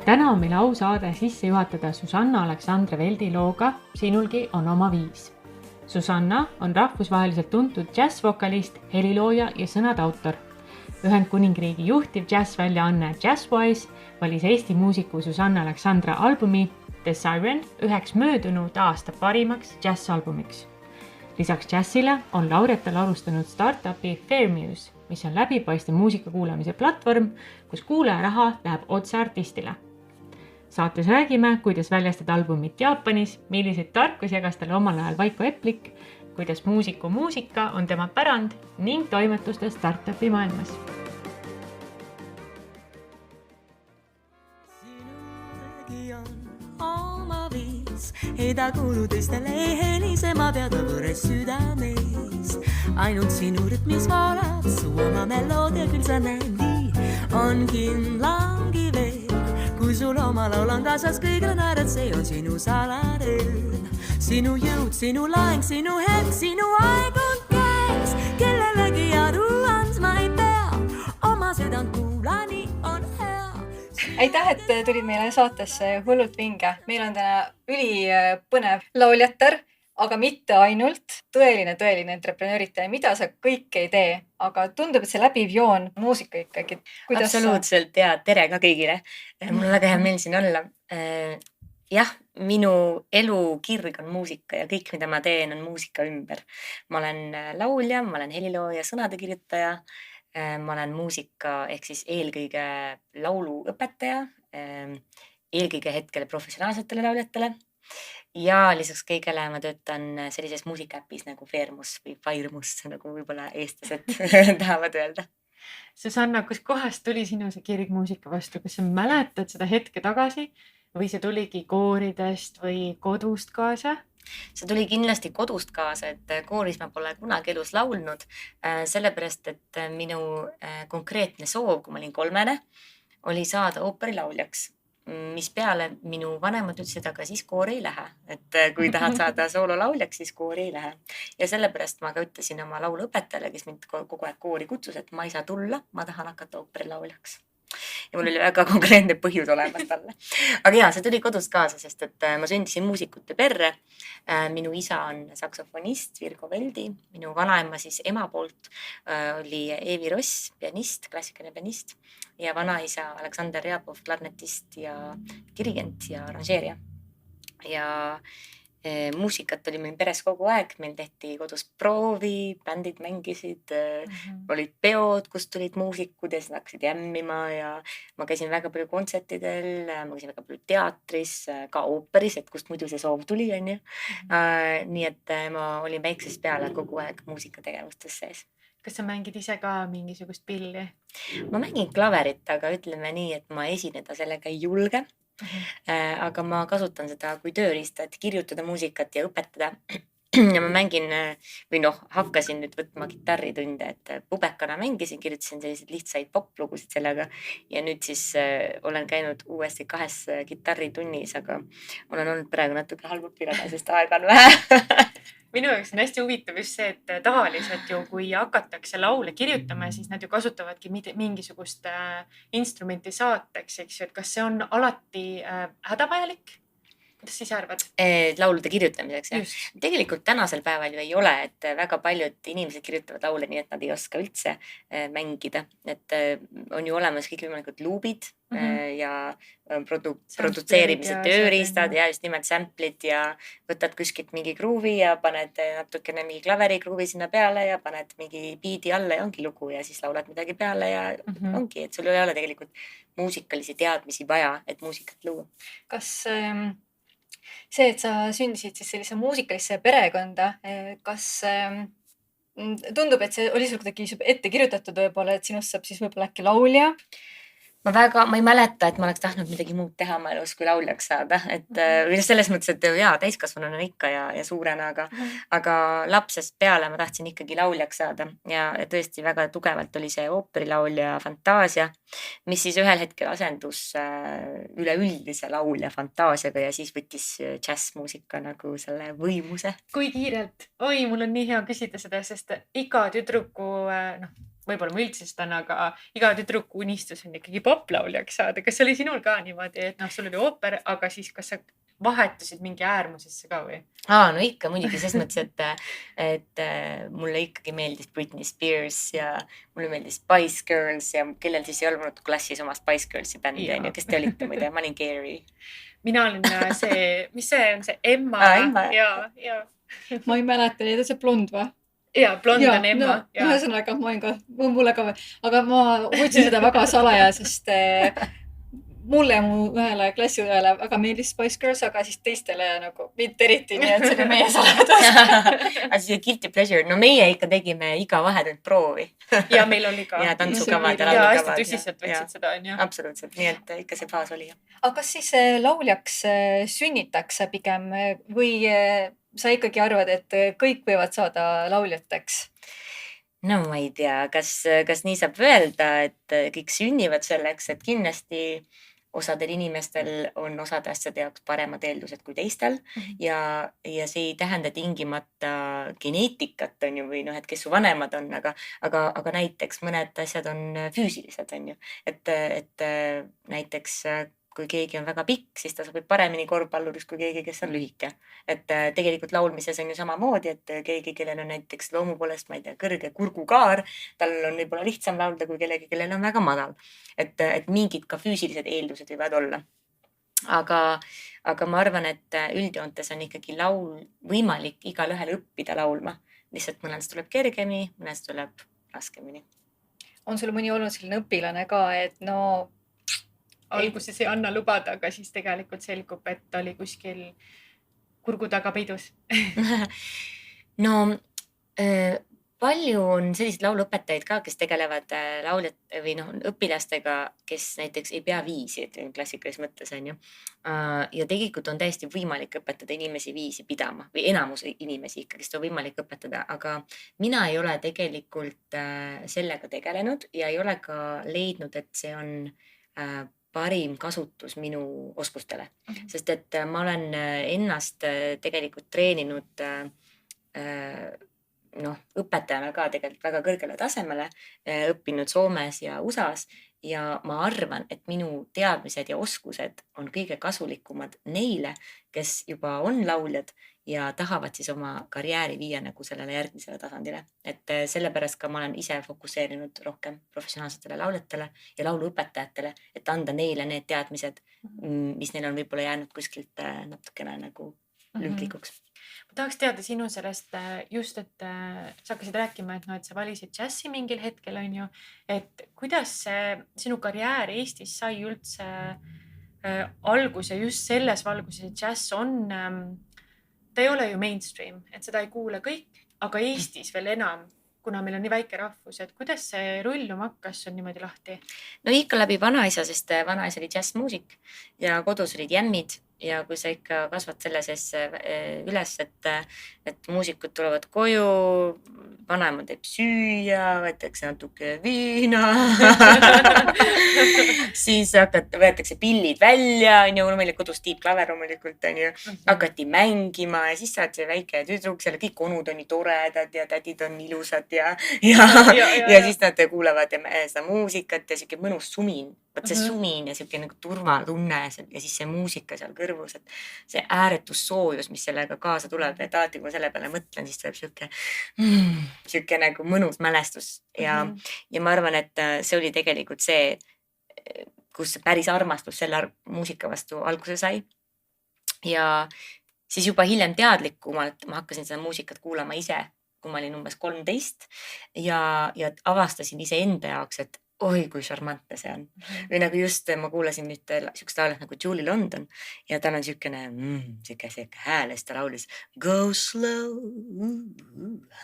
Täna on meil au saade sisse juhatada Susanna Aleksandra Veldi looga Sinulgi on oma viis. Susanna on rahvusvaheliselt tuntud džässvokalist, helilooja ja sõnade autor. Ühendkuningriigi juhtiv džässväljaanne Jazzwise valis Eesti muusiku Susanna Aleksandra albumi The Siren üheks möödunud aasta parimaks džässalbumiks. Lisaks džässile on laureatel alustanud startupi Fairmuse, mis on läbipaistev muusika kuulamise platvorm, kus kuulaja raha läheb otse artistile. Saates räägime, kuidas väljastada albumit Jaapanis, milliseid tarkusi jagas talle omal ajal Vaiko Eplik, kuidas muusiku muusika on tema pärand ning toimetuste startupi maailmas. Sinulgi on oma viis, ei ta kuulu teistele ei helise, ma teada võres südameis. Ainult sinu rütmis voolab su oma meloodia, küll sa näed nii, on kindlangi veel. Kui sul oma laul on kaasas kõigile naerad, see on sinu salarõõm. Sinu jõud, sinu laeng, sinu hetk, sinu aeg on käes. Kellelegi aru andma ei pea, oma südant kuula, nii on hea. Aitäh, et tulid meile saatesse Hullult vinge. Meil on täna ülipõnev lauljatar, aga mitte ainult tõeline entreprenööritaja, mida sa kõik ei tee, aga tundub, et see läbiv joon muusika ikkagi. Absoluutselt ja tere ka kõigile. Mul on väga hea meel siin olla. Jah, minu elu kirg on muusika ja kõik, mida ma teen, on muusika ümber. Ma olen laulja, ma olen helilooja, sõnade kirjutaja. Ma olen muusika ehk siis eelkõige lauluõpetaja, eelkõige hetkel professionaalsetele lauljatele. Ja lisaks kõigele ma töötan sellises muusikaäpis nagu Fairmus või Fairmus, nagu võib-olla eestlased tahavad öelda. Susanna, kus kohast tuli sinu see kirg muusika vastu? Kas sa mäletad seda hetke tagasi või see tuligi kooridest või kodust kaasa? See tuli kindlasti kodust kaasa, et kooris ma pole kunagi elus laulnud, sellepärast, et minu konkreetne soov, kui ma olin 3, oli saada ooperilauljaks, mis peale minu vanemad ütlesid, aga siis koori ei lähe. Et kui tahad saada soololauljaks, siis koori ei lähe. Ja sellepärast ma ka ütlesin oma lauluõpetajale, kes mind kogu aeg koori kutsus, et ma ei saa tulla, ma tahan hakata ooperilauljaks. Ja mul oli väga konkreetne põhjus olemas talle. Aga jaa, see tuli kodust kaasa, sest et ma sündisin muusikute perre. Minu isa on saksofonist Virgo Veldi. Minu vanaema siis ema poolt oli Eevi Ross, pianist, klassikaline pianist. Ja vanaisa Aleksander Ryabov, klarnetist ja dirigent ja aranžeerija. Ja muusikat oli meil peres kogu aeg, meil tehti kodus proovi, bändid mängisid, olid peod, kus tulid muusikud ja siis hakkasid jämmima ja ma käisin väga palju kontsertidel, ma käisin väga palju teatris, ka ooperis, et kust muidu see soov tuli, on ju. Nii et ma olin väiksest peale kogu aeg muusikategevustes sees. Kas sa mängid ise ka mingisugust pilli? Ma mängin klaverit, aga ütleme nii, et ma esineda sellega ei julge. Aga ma kasutan seda kui tööriista, et kirjutada muusikat ja õpetada. Ja ma mängin või hakkasin nüüd võtma kitarritunde, et pubekana mängisin, kirjutasin selliseid lihtsaid poplugusid sellega ja nüüd siis olen käinud uuesti 2 kitarritunnis, aga olen olnud praegu natuke halb õpilane, sest aega on vähe. Minu jaoks on hästi huvitav just see, et tavaliselt ju kui hakatakse laule kirjutama, siis nad ju kasutavadki mingisugust instrumenti saateks, eks ju, et kas see on alati hädavajalik? Kuidas siis arvad? Laulude kirjutamiseks, jah. Just. Tegelikult tänasel päeval ju ei ole, et väga paljud inimesed kirjutavad laule nii, et nad ei oska üldse mängida. Et on ju olemas kõik võimalikud luubid ja produtseerimise tööriistad ja just nimelt sample'id ja võtad kuskilt mingi gruuvi ja paned natukene mingi klaveri gruuvi sinna peale ja paned mingi biidi alla ja ongi lugu ja siis laulad midagi peale ja ongi, et sul ei ole tegelikult muusikalisi teadmisi vaja, et muusikat luua. Kas see, et sa sündisid siis sellise muusikalisse perekonda, kas tundub, et see oli sul kuidagi ette kirjutatud võib-olla, et sinust saab siis võib-olla äkki laulja? Ma ei mäleta, et ma oleks tahtnud midagi muud teha ma elus kui lauljaks saada, et selles mõttes, et jaa, täiskasvanuna ikka ja suurena, aga lapsest peale ma tahtsin ikkagi lauljaks saada ja tõesti väga tugevalt oli see ooperilaulja fantaasia, mis siis ühel hetkel asendus üleüldise laulja fantaasiaga ja siis võttis džässmuusika nagu selle võimuse. Kui kiirelt? Oi, mul on nii hea küsida seda, sest iga tüdruku võib-olla ma üldse seda, aga iga tüdruku unistus on ikkagi poplauljaks saada. Kas oli sinul ka niimoodi, et sul oli ooper, aga siis kas sa vahetusid mingi äärmusesse ka või? No ikka muidugi ses mõttes, et mulle ikkagi meeldis Britney Spears ja mulle meeldis Spice Girls ja kellel siis ei olnud klassis oma Spice Girlsi bändi, kes te olite muide? Ma olin Gary. Mina olin mis see on see Emma? Emma. Ja. Ma ei mäleta, need on see blond või? Ja, blond on Emma. Ühesõnaga, ma olin ka, mulle ka, aga ma hoidsin seda väga salaja, sest mulle ja mu ühele klassiõele väga meeldis Spice Girls, aga siis teistele nagu mitte eriti, nii et see oli meie saladus. Aga siis guilty pleasure. No meie ikka tegime iga vahetund proovi. Ja meil oli ka. Ja tantsukavad ja laulukavad. Ja laulukavad. hästi tõsiselt võtsid seda, on ju. Absoluutselt. Nii et ikka see faas oli. Aga kas siis lauljaks sünnitakse pigem või sa ikkagi arvad, et kõik võivad saada lauljateks? No ma ei tea, kas nii saab öelda, et kõik sünnivad selleks, et kindlasti osadel inimestel on osade asjade jaoks paremad eeldused kui teistel ja see ei tähenda tingimata geneetikat, on ju, või et kes su vanemad on, aga näiteks mõned asjad on füüsilised, on ju, et näiteks kui keegi on väga pikk, siis ta sobib paremini korvpalluriks kui keegi, kes on lühike. Et tegelikult laulmises on ju samamoodi, et keegi, kellel on näiteks loomu poolest, ma ei tea, kõrge kurgukaar, tal on võib-olla lihtsam laulda kui kellegi, kellel on väga madal. Et mingid ka füüsilised eeldused võivad olla. Aga ma arvan, et üldjoontes on ikkagi laul võimalik igal ühel õppida laulma. Lihtsalt mõnest tuleb kergemini, mõnest tuleb raskemini. On sul mõni olnud selline õpilane ka, et alguses ei anna lubada, aga siis tegelikult selgub, et oli kuskil kurgu taga peidus. No palju on selliseid lauluõpetajaid ka, kes tegelevad lauljat või õpilastega, kes näiteks ei pea viisi, et klassikalises mõttes on ju. Ja tegelikult on täiesti võimalik õpetada inimesi viisi pidama või enamus inimesi ikkagi, seda on võimalik õpetada, aga mina ei ole tegelikult sellega tegelenud ja ei ole ka leidnud, et see on parim kasutus minu oskustele, sest et ma olen ennast tegelikult treeninud õpetajana ka tegelikult väga kõrgele tasemele, õppinud Soomes ja USAs ja ma arvan, et minu teadmised ja oskused on kõige kasulikumad neile, kes juba on lauljad ja tahavad siis oma karjääri viia nagu sellele järgmisele tasandile. Et sellepärast ka ma olen ise fokusseerinud rohkem professionaalsetele lauljatele ja lauluõpetajatele, et anda neile need teadmised, mis neil on võib-olla jäänud kuskilt natukene nagu lünklikuks. Ma tahaks teada sinu sellest just, et sa hakkasid rääkima, et sa valisid džässi mingil hetkel, on ju, et kuidas sinu karjäär Eestis sai üldse alguse just selles valguses, et džäss on ta ei ole ju mainstream, et seda ei kuule kõik, aga Eestis veel enam, kuna meil on nii väike rahvus, et kuidas see rulluma hakkas sul niimoodi lahti? No ikka läbi vanaisa, sest vanaisa oli džässmuusik ja kodus olid jämmid ja kui sa ikka kasvad selle sees üles, et muusikud tulevad koju, vanaema teeb süüa, võetakse natuke viina, siis võetakse pillid välja, on ju, meil oli kodus tiibklaver loomulikult, on ju, hakati mängima ja siis sa oled see väike tüdruk, seal kõik onud on nii toredad ja tädid on ilusad ja siis nad kuulevad seda muusikat ja siuke mõnus sumin. Võt see sumin ja siuke nagu turvatunne ja siis see muusika seal kõrvus, et see ääretus soojus, mis sellega kaasa tuleb, et alati kui ma selle peale mõtlen, siis tuleb siuke nagu mõnus mälestus ja ma arvan, et see oli tegelikult see, kus päris armastus selle muusika vastu alguse sai ja siis juba hiljem teadlikumalt ma hakkasin seda muusikat kuulama ise, kui ma olin umbes 13 ja avastasin ise enda jaoks, et oi, kui šarmantne see on. Või nagu just ma kuulasin nüüd siukest laulet nagu Julie London ja tal on siukene siuke hääl ja siis ta laulis Go slow,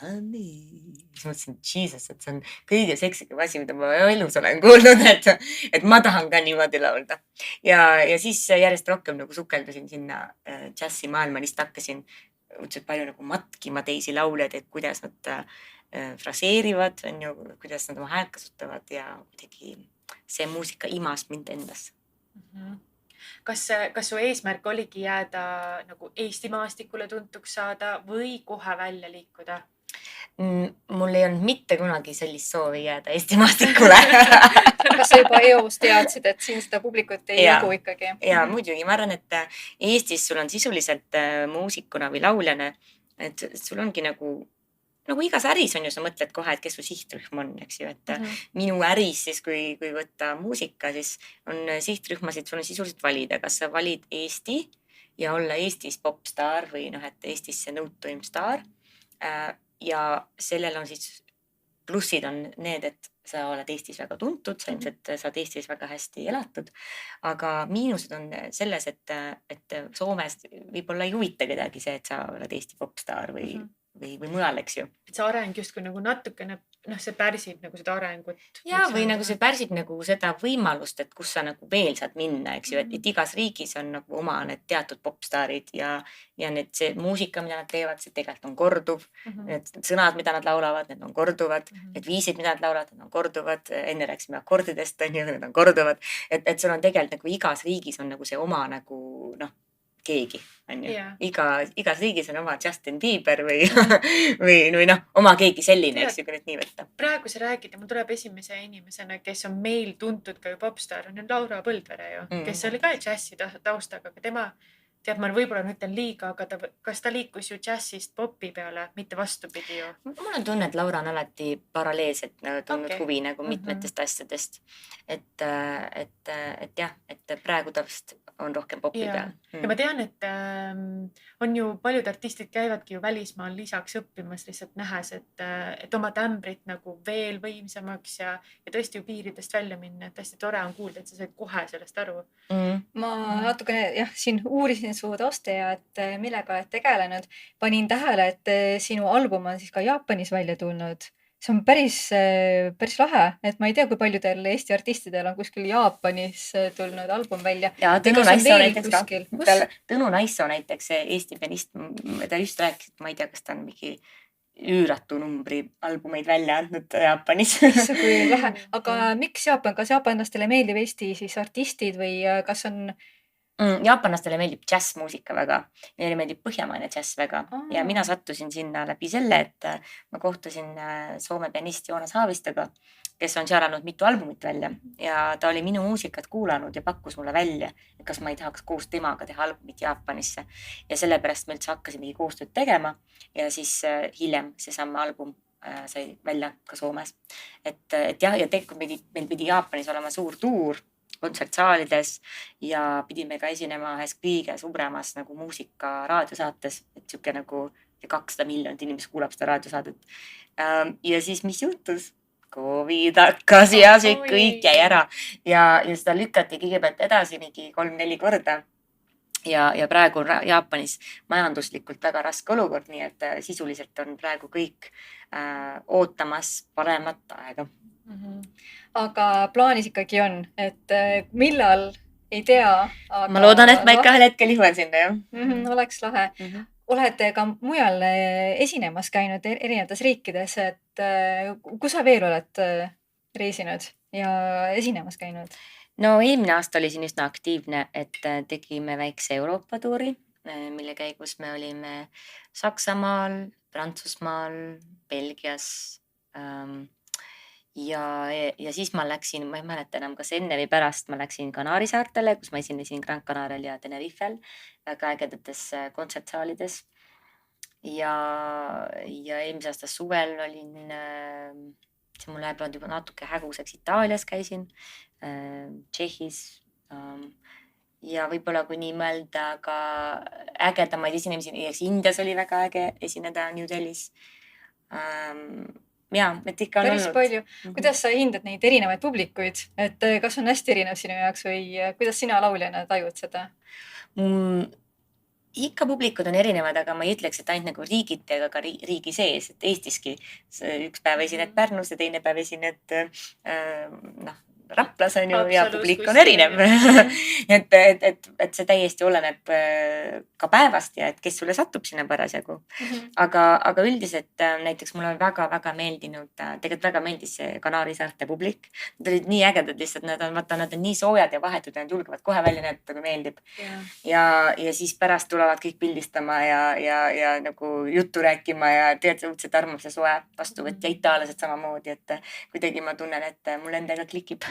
honey. Siis mõtlesin, Jesus, et see on kõige seksikam asi, mida ma elus olen kuulnud, et ma tahan ka niimoodi laulda. Ja siis järjest rohkem nagu sukeldusin sinna džässi maailma, lihtsalt hakkasin õudselt palju nagu matkima teisi lauljaid, et kuidas nad fraseerivad, on ju, kuidas nad oma häält kasutavad ja kuidagi see muusika imas mind endas. Kas su eesmärk oligi jääda nagu Eesti maastikule tuntuks saada või kohe välja liikuda? Mul ei olnud mitte kunagi sellist soovi jääda Eesti maastikule. Kas sa juba eos teadsid, et siin seda publikut ei Jaa. jagu ikkagi? Ja muidugi, ma arvan, et Eestis sul on sisuliselt muusikuna või lauljana, et sul ongi nagu igas äris on ju, sa mõtled kohe, et kes su sihtrühm on, eks ju, et minu äris siis, kui võtta muusika, siis on sihtrühmasid, sul on sisuliselt valida, kas sa valid Eesti ja olla Eestis popstaar või et Eestis see nõutuim staar. Ja sellel on siis plussid on need, et sa oled Eestis väga tuntud, sa ilmselt saad Eestis väga hästi elatud, aga miinused on selles, et Soomes võib-olla ei huvita kedagi see, et sa oled Eesti popstaar või mujal, eks ju. See areng justkui nagu natukene, see pärsib nagu seda arengut. Ja või nagu see pärsib nagu seda võimalust, et kus sa nagu veel saad minna, eks ju, et igas riigis on nagu oma need teatud popstaarid ja need see muusika, mida nad teevad, see tegelikult on korduv. Need sõnad, mida nad laulavad, need on korduvad. Need viisid, mida nad laulavad, need on korduvad. Enne rääkisime akordidest, need on korduvad. Et sul on tegelikult nagu igas riigis on nagu see oma nagu keegi, on ju. Igas riigis on oma Justin Bieber või oma keegi selline, eks ju, kui nüüd nii võtta. Praegu sa räägid ja mul tuleb esimese inimesena, kes on meil tuntud ka ju popstaar, on Laura Põldvere ju, kes oli ka džässi taustaga, aga tema, tead, ma võib-olla ütlen liiga, aga kas ta liikus ju džässist popi peale, mitte vastupidi ju? Mul on tunne, et Laura on alati paralleelselt tundnud huvi nagu mitmetest asjadest. Et jah, et praegu täpselt on rohkem popi peal. Ja ma tean, et on ju paljud artistid käivadki ju välismaal lisaks õppimas lihtsalt nähes, et oma tämbrit nagu veel võimsamaks ja tõesti ju piiridest välja minna, et hästi tore on kuulda, et sa said kohe sellest aru. Ma natukene siin uurisin su tausta ja et millega oled tegelenud. Panin tähele, et sinu album on siis ka Jaapanis välja tulnud. See on päris lahe, et ma ei tea, kui paljudel Eesti artistidel on kuskil Jaapanis tulnud album välja. Ja Tõnu Naissoo näiteks ka. Tõnu Naissoo näiteks, Eesti pianist, ta just rääkis, et ma ei tea, kas ta on mingi üüratu numbri albumeid välja andnud Jaapanis. Kui lähe. Aga miks Jaapan? Kas jaapanlastele meeldib Eesti siis artistid või kas on... Jaapanlastele meeldib džässmuusika väga. Neile meeldib põhjamaine džäss väga. Ja mina sattusin sinna läbi selle, et ma kohtusin Soome pianist Joonas Haavistoga, kes on saaranud mitu albumit välja. Ja ta oli minu muusikat kuulanud ja pakkus mulle välja, et kas ma ei tahaks koos temaga teha albumit Jaapanisse. Ja sellepärast me üldse hakkasimegi koostööd tegema. Ja siis hiljem see samme album sai välja ka Soomes. Et jah, ja tegelikult meil pidi Jaapanis olema suur tuur kontsertsaalides ja pidime ka esinema ühes kõige suuremas nagu muusika raadiosaates, et siuke nagu 200 miljonit inimest kuulab seda raadiosaadet. Ja siis mis juhtus? COVID hakkas ja see kõik jäi ära ja seda lükati kõigepealt edasi mingi 3-4 korda. Ja praegu on Jaapanis majanduslikult väga raske olukord, nii et sisuliselt on praegu kõik ootamas paremat aega. Aga plaanis ikkagi on, et millal ei tea. Aga... Ma loodan, et ma ikka ühel hetkel jõuan sinna, jah. Oleks lahe. Olete ka mujal esinemas käinud erinevates riikides, et kus sa veel oled reisinud ja esinemas käinud? No eelmine aasta oli siin üsna aktiivne, et tegime väikse Euroopa tuuri, mille käigus me olime Saksamaal, Prantsusmaal, Belgias. Ja siis ma läksin, ma ei mäleta enam, kas enne või pärast ma läksin Kanaari saartele, kus ma esinesin Gran Canarial ja Tenerifel väga ägedates kontsertsaalides. Ja eelmise aasta suvel olin, see mul läheb juba natuke häguseks, Itaalias käisin, Tšehhis. Ja võib-olla kui nii mõelda ka ägedamaid esinemisi, Indias oli väga äge esineda New Delhis. Ja, et ikka on päris olnud. Palju. Kuidas sa hindad neid erinevaid publikuid? Et kas on hästi erinev sinu jaoks või kuidas sina lauljana tajud seda? Ikka publikud on erinevad, aga ma ei ütleks, et ainult nagu riigiti, aga ka riigi sees, et Eestiski üks päev esined Pärnus ja teine päev esined Raplas on ju ja Haapsalus publik on kuskil, erinev. et see täiesti oleneb ka päevast ja et kes sulle satub sinna parasjagu. Aga üldiselt näiteks mulle väga-väga meeldinud, tegelikult väga meeldis see Kanaari saarte publik. Nad olid nii ägedad lihtsalt, nad on nii soojad ja vahetud ja nad julgevad kohe välja näidata, kui meeldib. Ja siis pärast tulevad kõik pildistama ja nagu juttu rääkima ja tead õudselt armas ja soe vastuvõtt ja itaallased samamoodi, et kuidagi ma tunnen, et mul endaga klikib.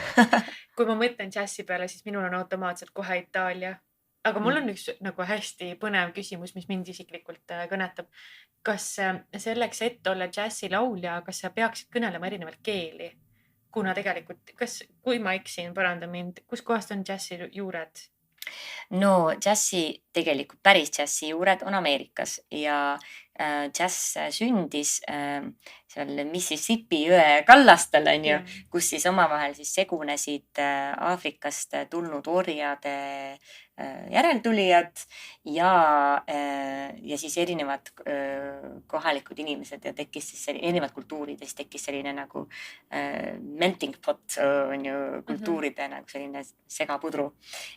Kui ma mõtlen džässi peale, siis minul on automaatselt kohe Itaalia. Aga mul on üks nagu hästi põnev küsimus, mis mind isiklikult kõnetab. Kas selleks, et olla džässilaulja, kas sa peaksid kõnelema erinevat keeli? Kuna tegelikult, kui ma eksin, paranda mind, kus kohast on džässi juured? No tegelikult päris džässi juured on Ameerikas ja džäss sündis seal Mississippi jõe kallastel, on ju, kus siis omavahel siis segunesid Aafrikast tulnud orjade järeltulijad ja siis erinevad kohalikud inimesed ja tekkis siis erinevad kultuurid ja siis tekkis selline nagu melting pot on ju kultuuride nagu selline segapudru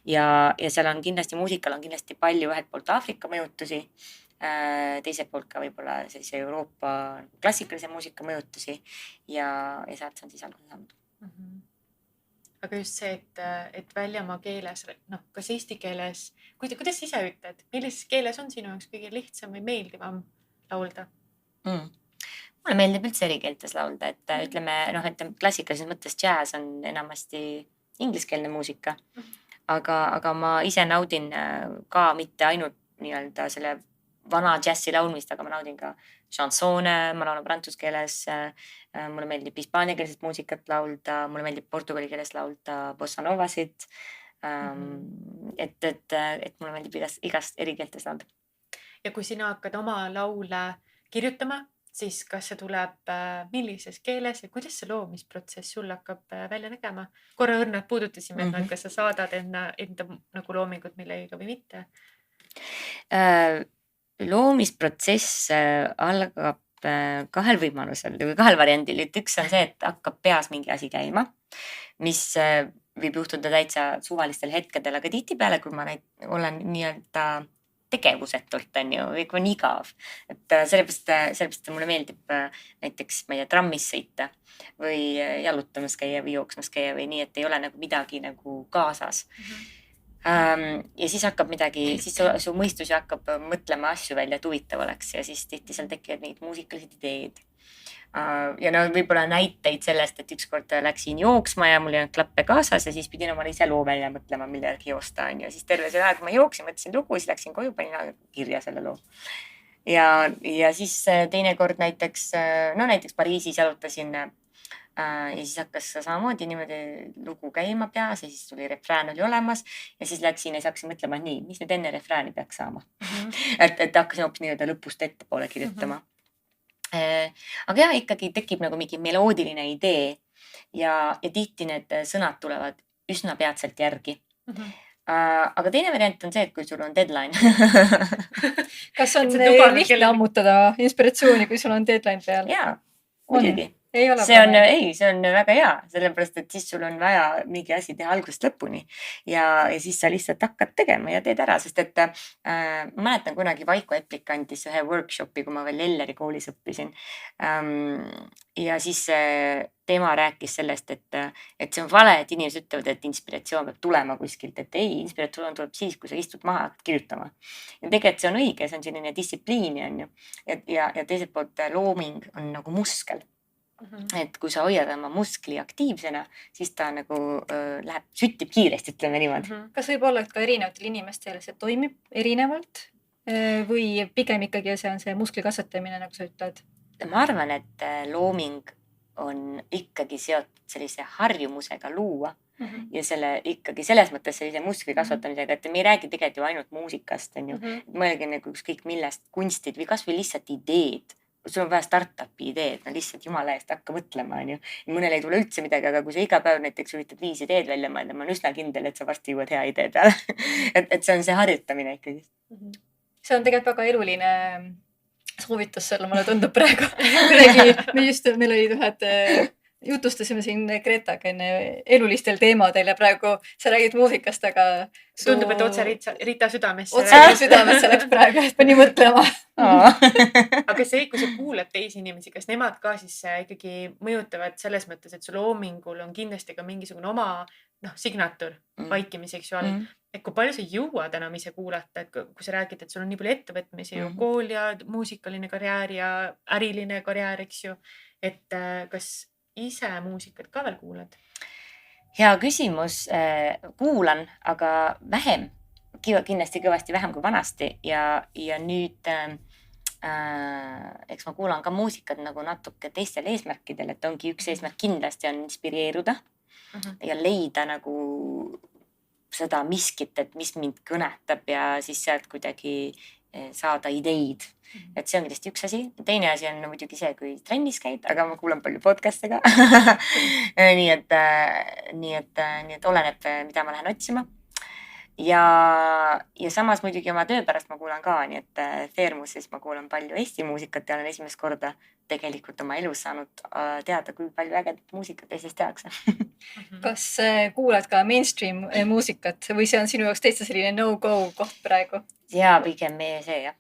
ja seal on kindlasti muusikal on kindlasti palju ühelt poolt Aafrika mõjutusi, teiselt poolt ka võib-olla sellise Euroopa klassikalise muusika mõjutusi ja sealt see on siis alguse saanud. Aga just see, et väljamaa keeles, kas eesti keeles, kuidas ise ütled, millises keeles on sinu jaoks kõige lihtsam või meeldivam laulda? Mulle meeldib üldse eri keeltes laulda, et ütleme, klassikalises mõttes džääs on enamasti ingliskeelne muusika, aga ma ise naudin ka mitte ainult nii-öelda selle vana džässi laulmist, aga ma naudin ka šansoone, ma laulan prantsuse keeles, mulle meeldib hispaaniakeelset muusikat laulda, mulle meeldib portugali keeles laulda bossa novasid, et mulle meeldib igast eri keeltes laulda. Ja kui sina hakkad oma laule kirjutama, siis kas see tuleb millises keeles ja kuidas see loomisprotsess sul hakkab välja nägema? Korra õrnalt puudutasime, et kas sa saadad enda nagu loomingut millegagi või mitte? Loomisprotsess algab kahel võimalusel või kahel variandil. Üks on see, et hakkab peas mingi asi käima, mis võib juhtuda täitsa suvalistel hetkedel, aga tihtipeale, kui ma olen nii-öelda tegevusetult, on ju, või kui on igav. Et sellepärast mulle meeldib näiteks meie trammis sõita või jalutamas käia või jooksmas käia või nii, et ei ole nagu midagi nagu kaasas. Ja siis hakkab siis su mõistus hakkab mõtlema asju välja, et huvitav oleks ja siis tihti seal tekivad mingid muusikalised ideed. Ja võib-olla näiteid sellest, et ükskord läksin jooksma ja mul ei olnud klappe kaasas ja siis pidin omale ise loo välja mõtlema, mille järgi joosta on ja siis terve selle aeg, kui ma jooksin, mõtlesin lugu, siis läksin koju, panin kirja selle loo. Ja siis teinekord näiteks Pariisis jalutasin ja siis hakkas samamoodi niimoodi lugu käima peas ja siis tuli refrään oli olemas ja siis läksin ja siis hakkasin mõtlema, nii, mis nüüd enne refrääni peaks saama. Et hakkasin hoopis nii-öelda lõpust ettepoole kirjutama. Aga jah, ikkagi tekib nagu mingi meloodiline idee ja tihti need sõnad tulevad üsna peatselt järgi. Aga teine variant on see, et kui sul on deadline. Kas on lihtne ammutada inspiratsiooni, kui sul on deadline peal? Jaa, muidugi. See on väga hea, sellepärast, et siis sul on vaja mingi asi teha algusest lõpuni ja siis sa lihtsalt hakkad tegema ja teed ära, sest et ma mäletan kunagi Vaiko Eplik andis ühe workshopi, kui ma veel Elleri koolis õppisin. Ja siis tema rääkis sellest, et see on vale, et inimesed ütlevad, et inspiratsioon peab tulema kuskilt, et ei, inspiratsioon tuleb siis, kui sa istud maha, hakkad kirjutama. Ja tegelikult see on õige, see on selline distsipliini on ju. Ja teiselt poolt looming on nagu muskel. Et kui sa hoiad oma muskli aktiivsena, siis ta nagu süttib kiiresti, ütleme niimoodi. Kas võib olla, et ka erinevatel inimestel see toimib erinevalt või pigem ikkagi see on see muskli kasvatamine, nagu sa ütled? Ma arvan, et looming on ikkagi seotud sellise harjumusega luua ja ikkagi selles mõttes sellise muskli kasvatamisega, et me ei räägi tegelikult ju ainult muusikast, on ju. Mõelge nagu ükskõik millest kunstid või kas või lihtsalt ideed. Sul on vaja start-upi ideed, lihtsalt jumala eest hakka mõtlema, on ju. Mõnel ei tule üldse midagi, aga kui sa iga päev näiteks üritad 5 ideed välja mõelda, ma olen üsna kindel, et sa varsti jõuad hea idee peale. et see on see harjutamine ikkagi. See on tegelikult väga eluline soovitus selle, mulle tundub praegu. Meil olid ühed jutustasime siin Gretaga enne elulistel teemadel ja praegu sa räägid muusikast, aga tundub, et otse Rita südamesse. Otse südamesse läks praegu, et pani mõtlema. Aga see, kui sa kuulad teisi inimesi, kas nemad ka siis ikkagi mõjutavad selles mõttes, et su loomingul on kindlasti ka mingisugune oma signatuur vaikimiseks ju all. Et kui palju sa jõuad enam ise kuulata, et kui sa räägid, et sul on nii palju ettevõtmisi ju, kool ja muusikaline karjäär ja äriline karjäär, eks ju. Et kas ise muusikat ka veel kuulad? Hea küsimus. Kuulan, aga vähem. Kindlasti kõvasti vähem kui vanasti. Ja nüüd eks ma kuulan ka muusikat nagu natuke teistel eesmärkidel, et ongi üks eesmärk kindlasti on inspireeruda ja leida nagu seda miskit, et mis mind kõnetab ja siis sealt kuidagi saada ideid. Et see on kindlasti üks asi. Teine asi on muidugi see, kui trennis käid, aga ma kuulan palju podcast'e ka. nii et oleneb, mida ma lähen otsima. Ja samas muidugi oma töö pärast ma kuulan ka, nii et Fairmuses ma kuulan palju Eesti muusikat ja olen esimest korda tegelikult oma elus saanud teada, kui palju ägedat muusikat Eestis tehakse. Kas kuulad ka mainstream muusikat või see on sinu jaoks täitsa selline no-go koht praegu? Jaa, pigem see jah.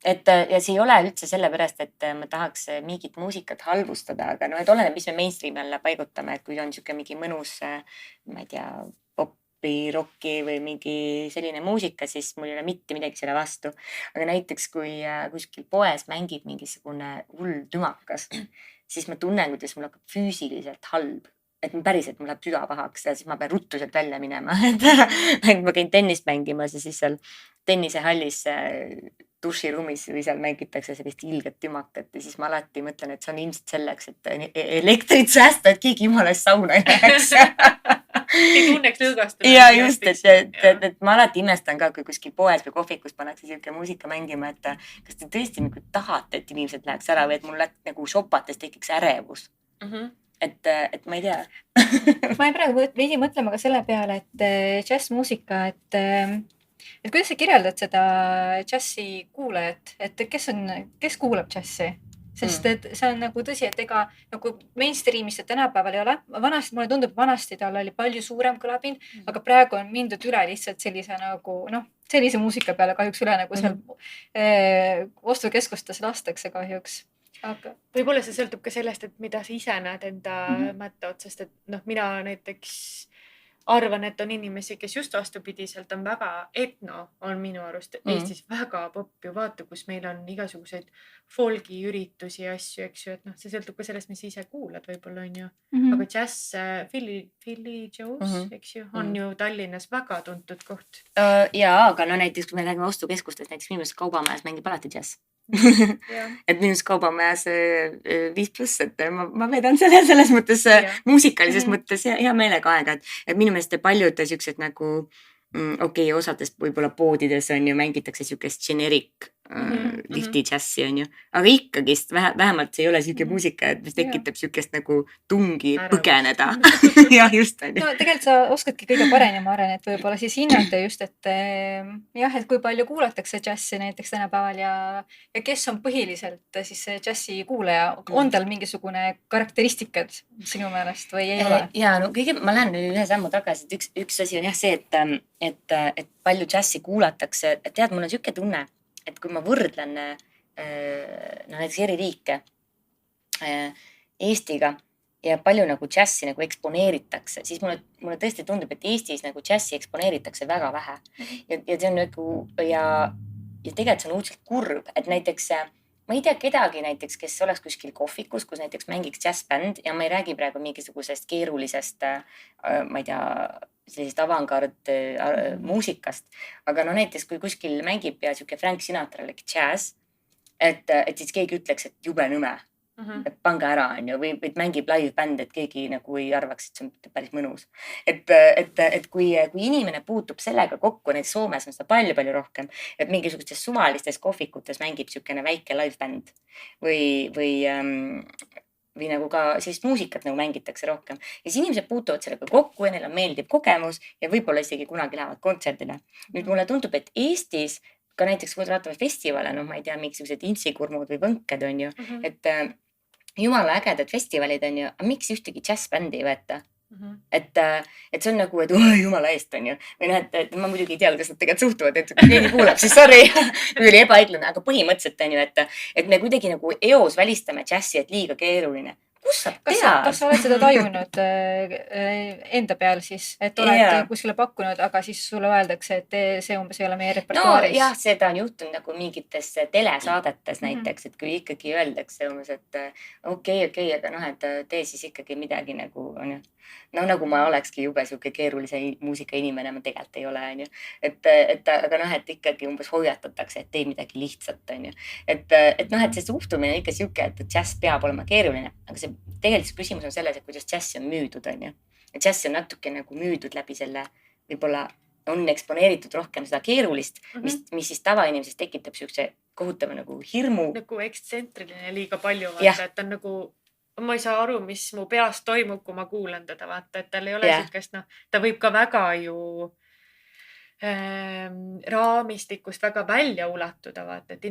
Ja see ei ole üldse sellepärast, et ma tahaks mingit muusikat halvustada, aga et oleneb, mis me mainstream jälle paigutame, et kui on siuke mingi mõnus, ma ei tea, rocki või mingi selline muusika, siis mul ei ole mitte midagi selle vastu. Aga näiteks kui kuskil poes mängib mingisugune hull tümakas, siis ma tunnen, kuidas mul hakkab füüsiliselt halb. Et päriselt mul läheb süda pahaks ja siis ma pean ruttu sealt välja minema. Ma käin tennist mängimas ja siis seal tennisehallis duširuumis või seal mängitakse sellist ilget tümakat ja siis ma alati mõtlen, et see on ilmselt selleks, et elektrit säästa, et keegi jumalast sauna ei läheks. Ei tunneks lõõgastada. Ja just, et ma alati imestan ka, kui kuskil poes või kohvikus pannakse siuke muusika mängima, et kas te tõesti nagu tahate, et inimesed läheks ära või et mul nagu shopates tekiks ärevus. Et ma ei tea. Ma ei praegu veidi mõtlema ka selle peale, et jazzmuusika, et kuidas sa kirjeldad seda džassi kuulajat, et kes kuulab džassi? Sest et see on nagu tõsi, et ega nagu mainstreamist et tänapäeval ei ole. Vanasti, mulle tundub, vanasti tal oli palju suurem kõlapind, aga praegu on mindud üle lihtsalt sellise nagu, sellise muusika peale kahjuks üle nagu seal ostukeskustes lastakse kahjuks. Aga võib-olla see sõltub ka sellest, et mida sa ise näed enda mätta otsast, et mina näiteks arvan, et on inimesi, kes just vastupidiselt on väga etno, on minu arust Eestis väga popp ju vaata, kus meil on igasuguseid folgi üritusi ja asju, eks ju, et see sõltub ka sellest, mis ise kuulad võib-olla on ju. Aga jazz, Philly Joe's, eks ju, on ju Tallinnas väga tuntud koht. Jaa, aga näiteks kui me räägime ostukeskustes, näiteks minu meelest Kaubamajas mängib alati jazz. Et minu meelest Kaubamajas 5+, et ma veedan selles mõttes muusikalises mõttes hea meelega aega, et minu meelest paljud siuksed nagu osadest võib-olla poodides on ju mängitakse siukest generic lifti džassi on ju, aga ikkagist vähemalt see ei ole siuke muusika, et mis tekitab siukest nagu tungi põgeneda. Ja just on ju. No tegelikult sa oskadki kõige parem, ma arvan, et võib-olla siis hinnata just, et et kui palju kuulatakse džassi näiteks tänapäeval ja kes on põhiliselt siis džassi kuulaja, on tal mingisugune karakteristikad sinu meelest või ei ole? Ja no ma lähen ühe sammu tagasi, et üks asi on jah see, et palju džassi kuulatakse, et tead, mul on siuke tunne, et kui ma võrdlen näiteks eri riike Eestiga ja palju nagu džassi nagu eksponeeritakse, siis mulle tõesti tundub, et Eestis nagu džassi eksponeeritakse väga vähe. Ja see on nagu, ja tegelikult see on uudselt kurb, et näiteks ma ei tea kedagi näiteks, kes oleks kuskil kohvikus, kus näiteks mängiks jazzbänd ja ma ei räägi praegu mingisugusest keerulisest, ma ei tea, sellisest avangard muusikast. Aga näiteks kui kuskil mängib ja siuke Frank Sinatra like jazz, et siis keegi ütleks, et jube nõme. Et pange ära on ju, või mängib live bänd, et keegi nagu ei arvaks, et see on päris mõnus. Et kui inimene puutub sellega kokku, näiteks Soomes on seda palju rohkem, et mingisugustes suvalistes kohvikutes mängib siukene väike live bänd või nagu ka sellist muusikat nagu mängitakse rohkem. Ja siis inimesed puutuvad sellega kokku ja neil on meeldiv kogemus ja võib-olla isegi kunagi lähevad kontserdile. Nüüd mulle tundub, et Eestis ka näiteks, kui vaatame festivale, ma ei tea, mingisugused intsikurmud või võnked on ju, jumala ägedad festivalid on ju, aga miks ühtegi džässbändi ei võeta? Et see on nagu, et jumala eest on ju. Või noh, et ma muidugi ei tea, kas nad tegelikult suhtuvad, et kui keegi kuulab, siis sorry, kui oli ebaõiglane, aga põhimõtteliselt on ju, et me kuidagi nagu eos välistame džässi, et liiga keeruline. Kus sa tead? Kas sa oled seda tajunud enda peal siis, et oled kuskile pakkunud, aga siis sulle öeldakse, et see umbes ei ole meie repertuaaris? No jah, seda on juhtunud nagu mingites telesaadetes näiteks, et kui ikkagi öeldakse umbes, et okei, aga noh, et tee siis ikkagi midagi nagu, on ju. No nagu ma olekski jube siuke keerulise muusika inimene, ma tegelikult ei ole, on ju. Aga noh, et ikkagi umbes hoiatatakse, et tee midagi lihtsalt, on ju. Et noh, et see suhtumine on ikka siuke, et džäss peab olema keeruline, aga see tegelikult küsimus on selles, et kuidas džässi on müüdud, on ju. Et džässi on natuke nagu müüdud läbi selle, võib-olla on eksponeeritud rohkem seda keerulist, mis siis tavainimesest tekitab siukse kohutava nagu hirmu. Nagu ekstsentriline liiga palju, vaata, et on nagu ma ei saa aru, mis mu peas toimub, kui ma kuulan teda, vaata, et tal ei ole siukest, noh, ta võib ka väga ju raamistikust väga välja ulatuda, vaata, et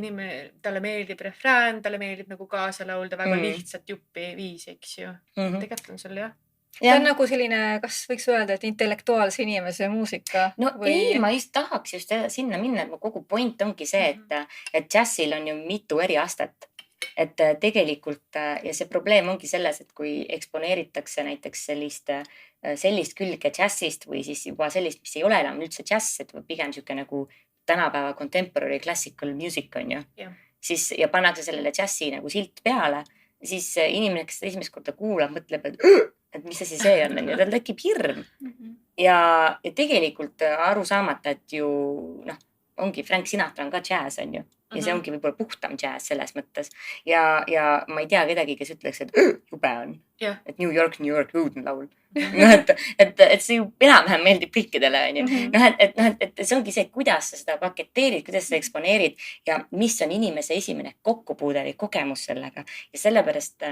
talle meeldib refrään, talle meeldib nagu kaasa laulda väga lihtsalt juppi viis, eks ju. Tegelikult on sul jah. Ta on nagu selline, kas võiks öelda, et intellektuaalse inimese muusika? No ei, ma just tahaks just sinna minna, et kogu point ongi see, et džässil on ju mitu eri astet. Et tegelikult ja see probleem ongi selles, et kui eksponeeritakse näiteks sellist külge džässist või siis juba sellist, mis ei ole enam üldse džäss, et pigem siuke nagu tänapäeva contemporary classical music on ju, siis ja pannakse sellele džässi nagu silt peale, siis inimene, kes esimest korda kuulab, mõtleb, et mis asi see on ja tal tekib hirm. Ja tegelikult aru saamata, et ju noh, ongi Frank Sinatra on ka džäss on ju. Ja see ongi võib-olla puhtam džäss selles mõttes. Ja ma ei tea kedagi, kes ütleks, et jube on. Et New York, õudne laul. Et see ju enam-vähem meeldib kõikidele. Et see ongi see, kuidas sa seda paketeerid, kuidas sa eksponeerid ja mis on inimese esimene kokkupuude või kogemus sellega. Ja sellepärast,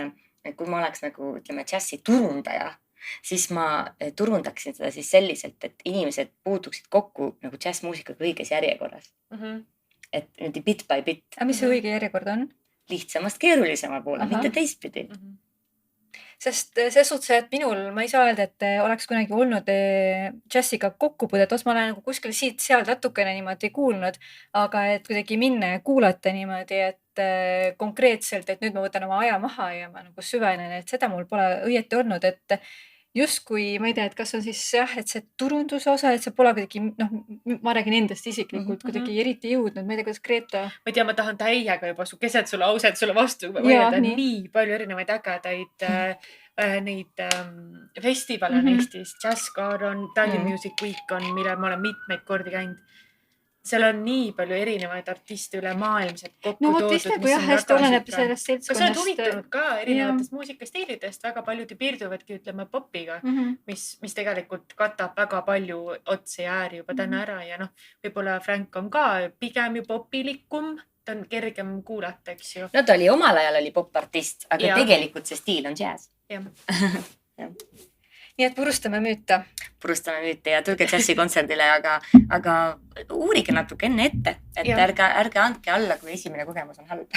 kui ma oleks nagu, ütleme, džässi turundaja, siis ma turundaksin seda siis selliselt, et inimesed puutuksid kokku nagu džässmuusikaga õiges järjekorras. Et nüüd bit by bit. Aga mis see õige järjekord on? Lihtsamast keerulisema poole, mitte teistpidi. Sest see suhtes, et minul, ma ei saa öelda, et oleks kunagi olnud džässiga kokkupuudet, ma olen nagu kuskil siit-seal natukene niimoodi kuulnud, aga et kuidagi minna ja kuulata niimoodi, et konkreetselt, et nüüd ma võtan oma aja maha ja ma nagu süvenen, et seda mul pole õieti olnud, et justkui, ma ei tea, et kas on siis jah, et see turunduse osa, et see pole kuidagi, noh, ma räägin endast isiklikult kuidagi eriti jõudnud, ma ei tea, kuidas Greta. Ma ei tea, ma tahan täiega juba su keset sulle ausalt sulle vastu võida nii palju erinevaid ägedaid neid festivale on Eestis. Jazzcar on, Tallinn Music Week on, mille ma olen mitmeid kordi käinud. Seal on nii palju erinevaid artiste üle maailmselt kokku toodud. No vot vist nagu jah, hästi oleneb sellest seltskonnast. Kas sa oled huvitanud ka erinevatest muusikastiilidest? Väga paljud piirduvadki, ütleme, popiga, mis tegelikult katab väga palju otse ja ääri juba täna ära. Ja noh, võib-olla Frank on ka pigem ju popilikum. Ta on kergem kuulata, eks ju. No ta oli omal ajal oli popartist, aga tegelikult see stiil on jazz. Jah. Nii et purustame müüte. Purustame müüte ja tulge džässi kontserdile, aga uurige natuke enne ette, et ärge andke alla, kui esimene kogemus on halb.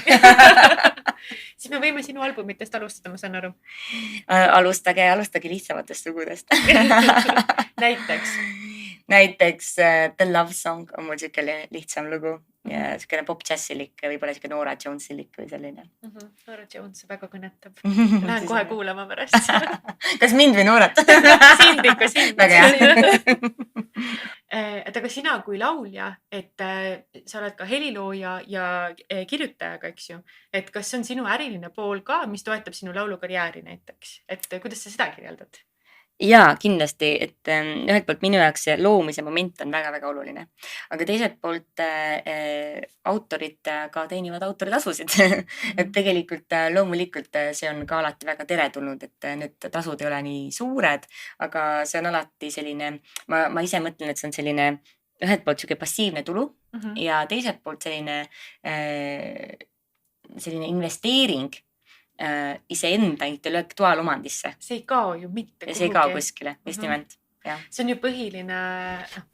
Siis me võime sinu albumitest alustada, ma saan aru. Alustage lihtsamatest lugudest. Näiteks The Love Song on mul siukene lihtsam lugu. Ja siukene pop-džässilik, võib-olla siuke Nora Jonesilik või selline. Nora Jones väga kõnetab. Lähen kohe kuulama pärast. Kas mind või Noorat? Sind ikka, sind. Väga hea. Aga sina kui laulja, et sa oled ka helilooja ja kirjutajaga, eks ju. Et kas on sinu äriline pool ka, mis toetab sinu laulukarjääri näiteks? Et kuidas sa seda kirjeldad? Jaa, kindlasti, et ühelt poolt minu jaoks see loomise moment on väga-väga oluline. Aga teiselt poolt autorid ka teenivad autoritasusid. Et tegelikult loomulikult see on ka alati väga teretulnud, et need tasud ei ole nii suured, aga see on alati selline, ma ise mõtlen, et see on selline ühelt poolt siuke passiivne tulu ja teiselt poolt selline investeering iseenda intellektuaalomandisse. See ei kao ju mitte kuhugi. Ja see ei kao kuskile, just nimelt. Ja. See on ju põhiline,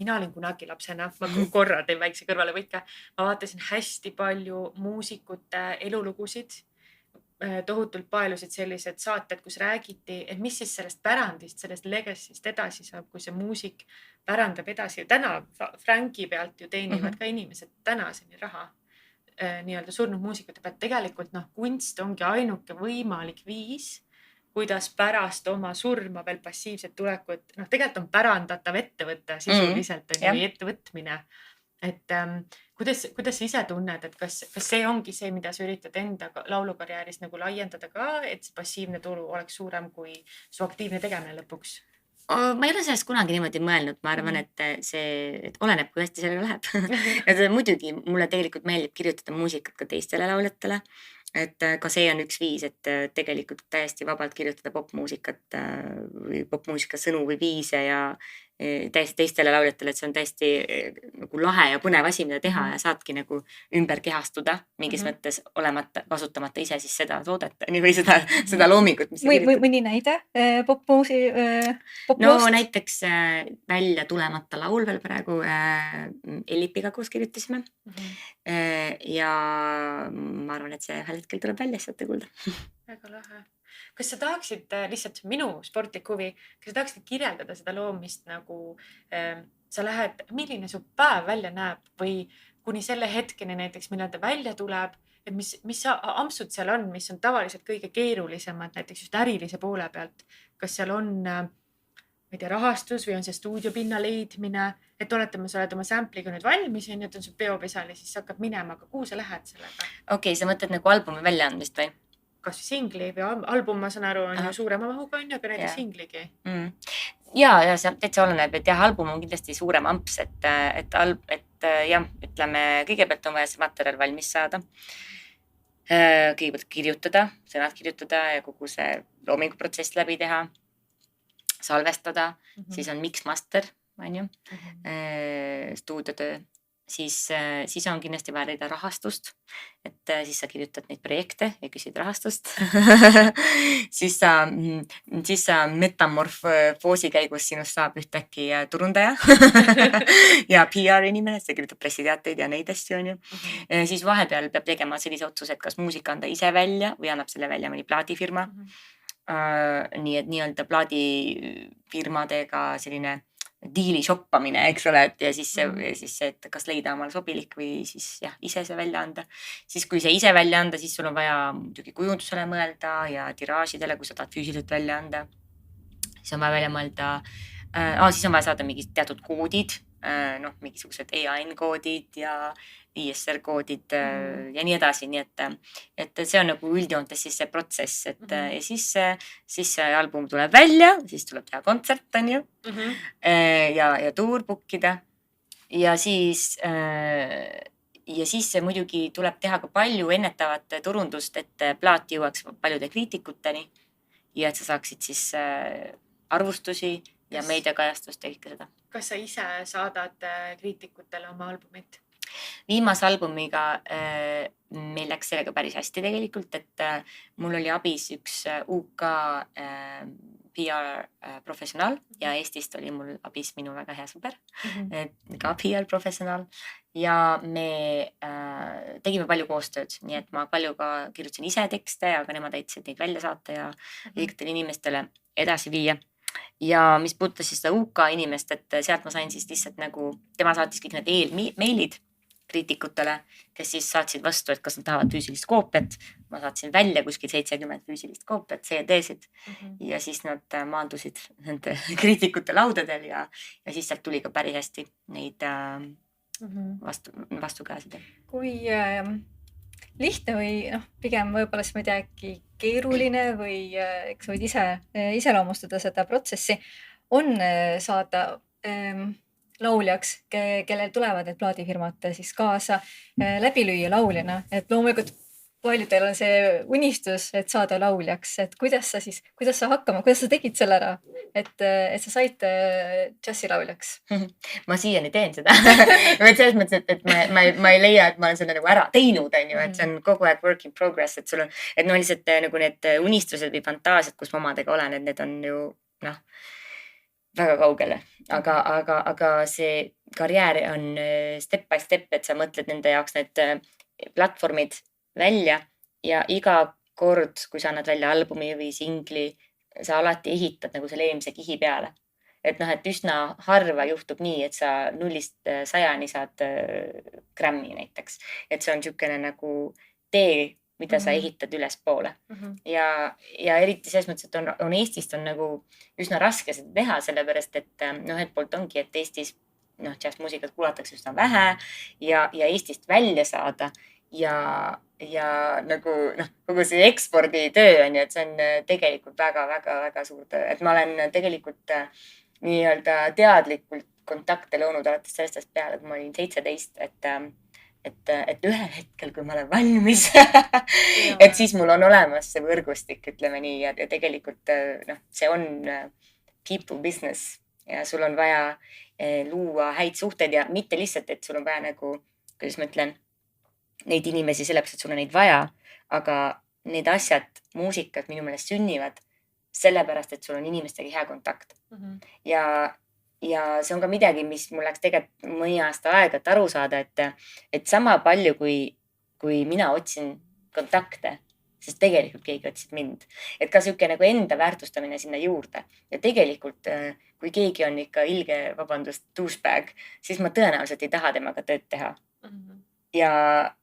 mina olin kunagi lapsena, ma korra teen väikse kõrvalevõike, ma vaatasin hästi palju muusikute elulugusid, tohutult paelusid sellised saated, kus räägiti, et mis siis sellest pärandist, sellest legacy'st edasi saab, kui see muusik pärandab edasi. Täna Franki pealt ju teenivad ka inimesed tänaseni raha nii-öelda surnud muusikute pealt. Tegelikult kunst ongi ainuke võimalik viis, kuidas pärast oma surma veel passiivset tulekut, tegelikult on pärandatav ettevõte sisuliselt või ettevõtmine. Et kuidas sa ise tunned, et kas see ongi see, mida sa üritad enda laulukarjääris nagu laiendada ka, et see passiivne tulu oleks suurem kui su aktiivne tegemine lõpuks? Ma ei ole sellest kunagi niimoodi mõelnud. Ma arvan, et see oleneb, kui hästi sellega läheb. Et muidugi mulle tegelikult meeldib kirjutada muusikat ka teistele lauljatele. Et ka see on üks viis, et tegelikult täiesti vabalt kirjutada popmuusikat või popmuusika sõnu või viise ja täiesti teistele lauljatele, et see on täiesti nagu lahe ja põnev asi, mida teha ja saadki nagu ümber kehastuda mingis mõttes olemata, kasutamata ise siis seda toodet või seda loomingut, mis sa kirjutad. Mõni näide poploost? No näiteks välja tulemata laul veel praegu Ellipiga koos kirjutasime ja ma arvan, et see ühel hetkel tuleb välja, saate kuulda. Väga lahe. Kas sa tahaksid, lihtsalt minu sportlik huvi, kas sa tahaksid kirjeldada seda loomist nagu sa lähed, milline su päev välja näeb või kuni selle hetkeni näiteks, millal ta välja tuleb, et mis ampsud seal on, mis on tavaliselt kõige keerulisemad näiteks just ärilise poole pealt. Kas seal on ma ei tea, rahastus või on see stuudiopinna leidmine, et oletame, sa oled oma sampliga nüüd valmis ja nüüd on su peopesal ja siis sa hakkad minema, aga kuhu sa lähed sellega? Okei, sa mõtled nagu albumi väljaandmist või? Kas singli või album, ma saan aru, on ju suurema mahuga on ju, aga näiteks singligi. Ja see täitsa oleneb, et jah, album on kindlasti suurem amps, et jah, ütleme, kõigepealt on vaja see materjal valmis saada. Kõigepealt kirjutada, sõnad kirjutada ja kogu see loominguprotsess läbi teha, salvestada, siis on mix master, on ju, stuudiotöö. Siis on kindlasti vaja leida rahastust, et siis sa kirjutad neid projekte ja küsid rahastust. siis sa metamorfoosi käigus sinust saab ühtäkki turundaja ja PR inimene, see kirjutab pressiteateid ja neid asju, on ju. Siis vahepeal peab tegema sellise otsuse, et kas muusika anda ise välja või annab selle välja mõni plaadifirma. Nii et nii-öelda plaadifirmadega selline diili shoppamine, eks ole, ja siis see, et kas leida omal sobilik või siis jah, ise see välja anda. Siis kui see ise välja anda, siis sul on vaja muidugi kujundusele mõelda ja tiraažidele, kui sa tahad füüsiliselt välja anda. Siis on vaja välja mõelda, siis on vaja saada mingid teatud koodid, mingisugused EAN-koodid ja ISR-koodid ja nii edasi, nii et see on nagu üldjoontes siis see protsess, et ja siis see album tuleb välja, siis tuleb teha kontsert, on ju, ja tuur bookida ja siis muidugi tuleb teha ka palju ennetavat turundust, et plaat jõuaks paljude kriitikuteni ja et sa saaksid siis arvustusi ja meediakajastust ja kõike seda. Kas sa ise saadad kriitikutele oma albumit? Viimase albumiga meil läks sellega päris hästi tegelikult, et mul oli abis üks UK PR professionaal ja Eestist oli mul abis minu väga hea sõber, ka PR professionaal ja me tegime palju koostööd, nii et ma palju ka kirjutasin ise tekste, aga nemad aitasid neid välja saata ja kõikidele inimestele edasi viia. Ja mis puudutas siis seda UK inimest, et sealt ma sain siis lihtsalt nagu, tema saatis kõik need eelmeilid kriitikutele, kes siis saatsid vastu, et kas nad tahavad füüsilist koopiat. Ma saatsin välja kuskil 70 füüsilist koopiat, CD-sid ja siis nad maandusid nende kriitikute laudadel ja siis sealt tuli ka päris hästi neid vastukäesid. Kui lihtne või pigem võib-olla siis ma ei tea, äkki keeruline või eks võid ise iseloomustada seda protsessi, on saada lauljaks, kellel tulevad need plaadifirmad siis kaasa läbi lüüa lauljana, et loomulikult paljudel on see unistus, et saada lauljaks, et kuidas sa tegid selle ära, et sa said džässilauljaks? Ma siiani teen seda. Selles mõttes, et ma ei leia, et ma olen selle nagu ära teinud, et see on kogu aeg work in progress, et sul on, et lihtsalt nagu need unistused või fantaasiad, kus ma omadega olen, et need on ju väga kaugele, aga see karjäär on step by step, et sa mõtled nende jaoks need platvormid välja ja iga kord, kui sa annad välja albumi või singli, sa alati ehitad nagu selle eelmise kihi peale. Et noh, et üsna harva juhtub nii, et sa 0-100 saad grammi näiteks. Et see on niisugune nagu tee, mida sa ehitad ülespoole. Ja eriti selles mõttes, et on Eestist on nagu üsna raske seda teha, sellepärast et noh, et poolt ongi, et Eestis noh, džässmuusikat kuulatakse üsna vähe ja Eestist välja saada ja nagu noh, kogu see eksporditöö on ju, et see on tegelikult väga suur töö. Et ma olen tegelikult nii-öelda teadlikult kontakte loonud alates sellest peale, kui ma olin 17, et ühel hetkel, kui ma olen valmis, et siis mul on olemas see võrgustik, ütleme nii, ja tegelikult noh, see on people business ja sul on vaja luua häid suhteid ja mitte lihtsalt, et sul on vaja nagu, kuidas ma ütlen, neid inimesi sellepärast, et sul on neid vaja, aga need asjad, muusikad minu meelest sünnivad sellepärast, et sul on inimestega hea kontakt. Ja see on ka midagi, mis mul läks tegelikult mõni aasta aega, et aru saada, et sama palju, kui mina otsin kontakte, sest tegelikult keegi otsid mind. Et ka siuke nagu enda väärtustamine sinna juurde. Ja tegelikult, kui keegi on ikka ilge, vabandust, douchebag, siis ma tõenäoliselt ei taha temaga tööd teha. Ja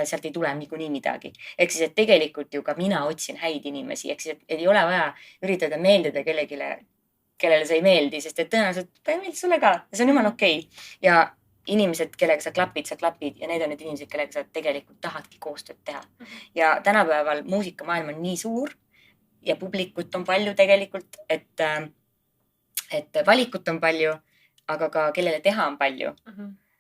sealt ei tule niikuinii midagi. Ehk siis, et tegelikult ju ka mina otsin häid inimesi. Ehk siis, et ei ole vaja üritada meeldida kellele see ei meeldi, sest et tõenäoliselt ta ei meeldi sulle ka. See on jumala okei. Ja inimesed, kellega sa klapid ja need on need inimesed, kellega sa tegelikult tahadki koostööd teha. Ja tänapäeval muusikamaailm on nii suur ja publikut on palju tegelikult, et valikut on palju, aga ka kellele teha on palju.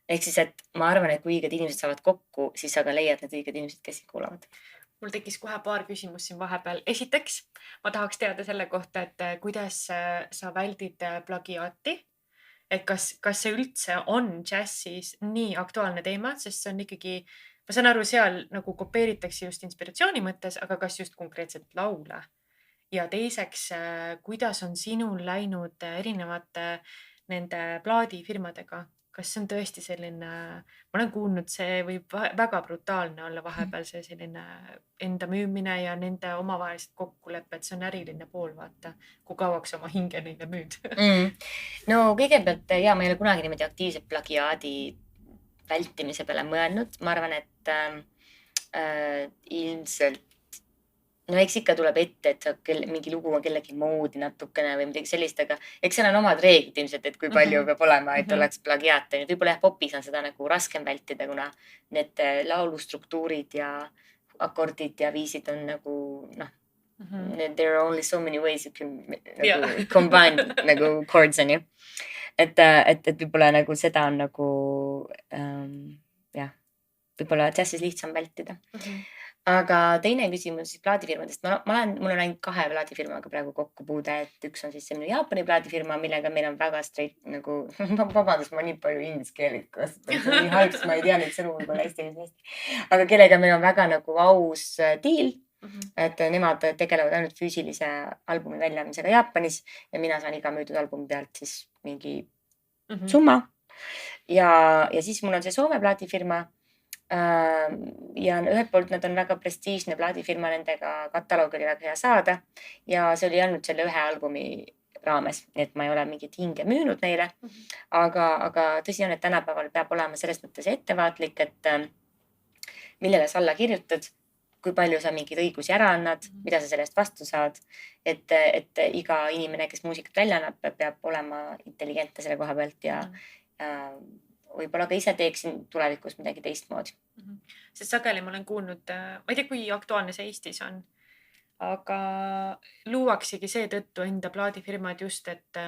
Ehk siis, et ma arvan, et kui õiged inimesed saavad kokku, siis sa ka leiad need õiged inimesed, kes sind kuulavad. Mul tekkis kohe paar küsimust siin vahepeal. Esiteks, ma tahaks teada selle kohta, et kuidas sa väldid plagiaati. Et kas see üldse on džässis nii aktuaalne teema, sest see on ikkagi, ma saan aru, seal nagu kopeeritakse just inspiratsiooni mõttes, aga kas just konkreetselt laule. Ja teiseks, kuidas on sinul läinud erinevate nende plaadifirmadega? Kas see on tõesti selline, ma olen kuulnud, see võib väga brutaalne olla vahepeal see selline enda müümine ja nende omavahelised kokkulepped, see on äriline pool, vaata, kui kauaks oma hinge neile müüd. No kõigepealt, ma ei ole kunagi niimoodi aktiivselt plagiaadi vältimise peale mõelnud. Ma arvan, et ilmselt, no eks ikka tuleb ette, et mingi lugu on kellegi moodi natukene või midagi sellist, aga eks seal on omad reeglid ilmselt, et kui palju peab olema, et oleks plagiaat. Võib-olla popis on seda nagu raskem vältida, kuna need laulustruktuurid ja akordid ja viisid on nagu, noh, there are only so many ways you can nagu combine nagu chords on ju. Et võib-olla nagu seda on nagu, võib-olla džässis lihtsam vältida. Aga teine küsimus siis plaadifirmadest. Mul on ainult 2 plaadifirmaga praegu kokkupuude, et üks on siis see minu Jaapani plaadifirma, millega meil on väga straight nagu, vabandust, ma nii palju inglise keelit kasutan, see on nii halb, ma ei tea neid sõnu võib-olla hästi. Aga kellega meil on väga nagu aus diil, et nemad tegelevad ainult füüsilise albumi väljaandmisega Jaapanis ja mina saan iga müüdud albumi pealt siis mingi summa. Ja siis mul on see Soome plaadifirma. Ja ühelt poolt nad on väga prestiižne plaadifirma, nendega kataloog oli väga hea saada ja see oli ainult selle 1 albumi raames, nii et ma ei ole mingit hinge müünud neile, aga tõsi on, et tänapäeval peab olema selles mõttes ettevaatlik, et millele sa alla kirjutad, kui palju sa mingeid õigusi ära annad, mida sa sellest vastu saad, et iga inimene, kes muusikat välja annab, peab olema intelligentne selle koha pealt ja võib-olla ka ise teeksin tulevikus midagi teistmoodi. Sest sageli ma olen kuulnud, ma ei tea, kui aktuaalne see Eestis on, aga luuaksegi seetõttu enda plaadifirmad just, et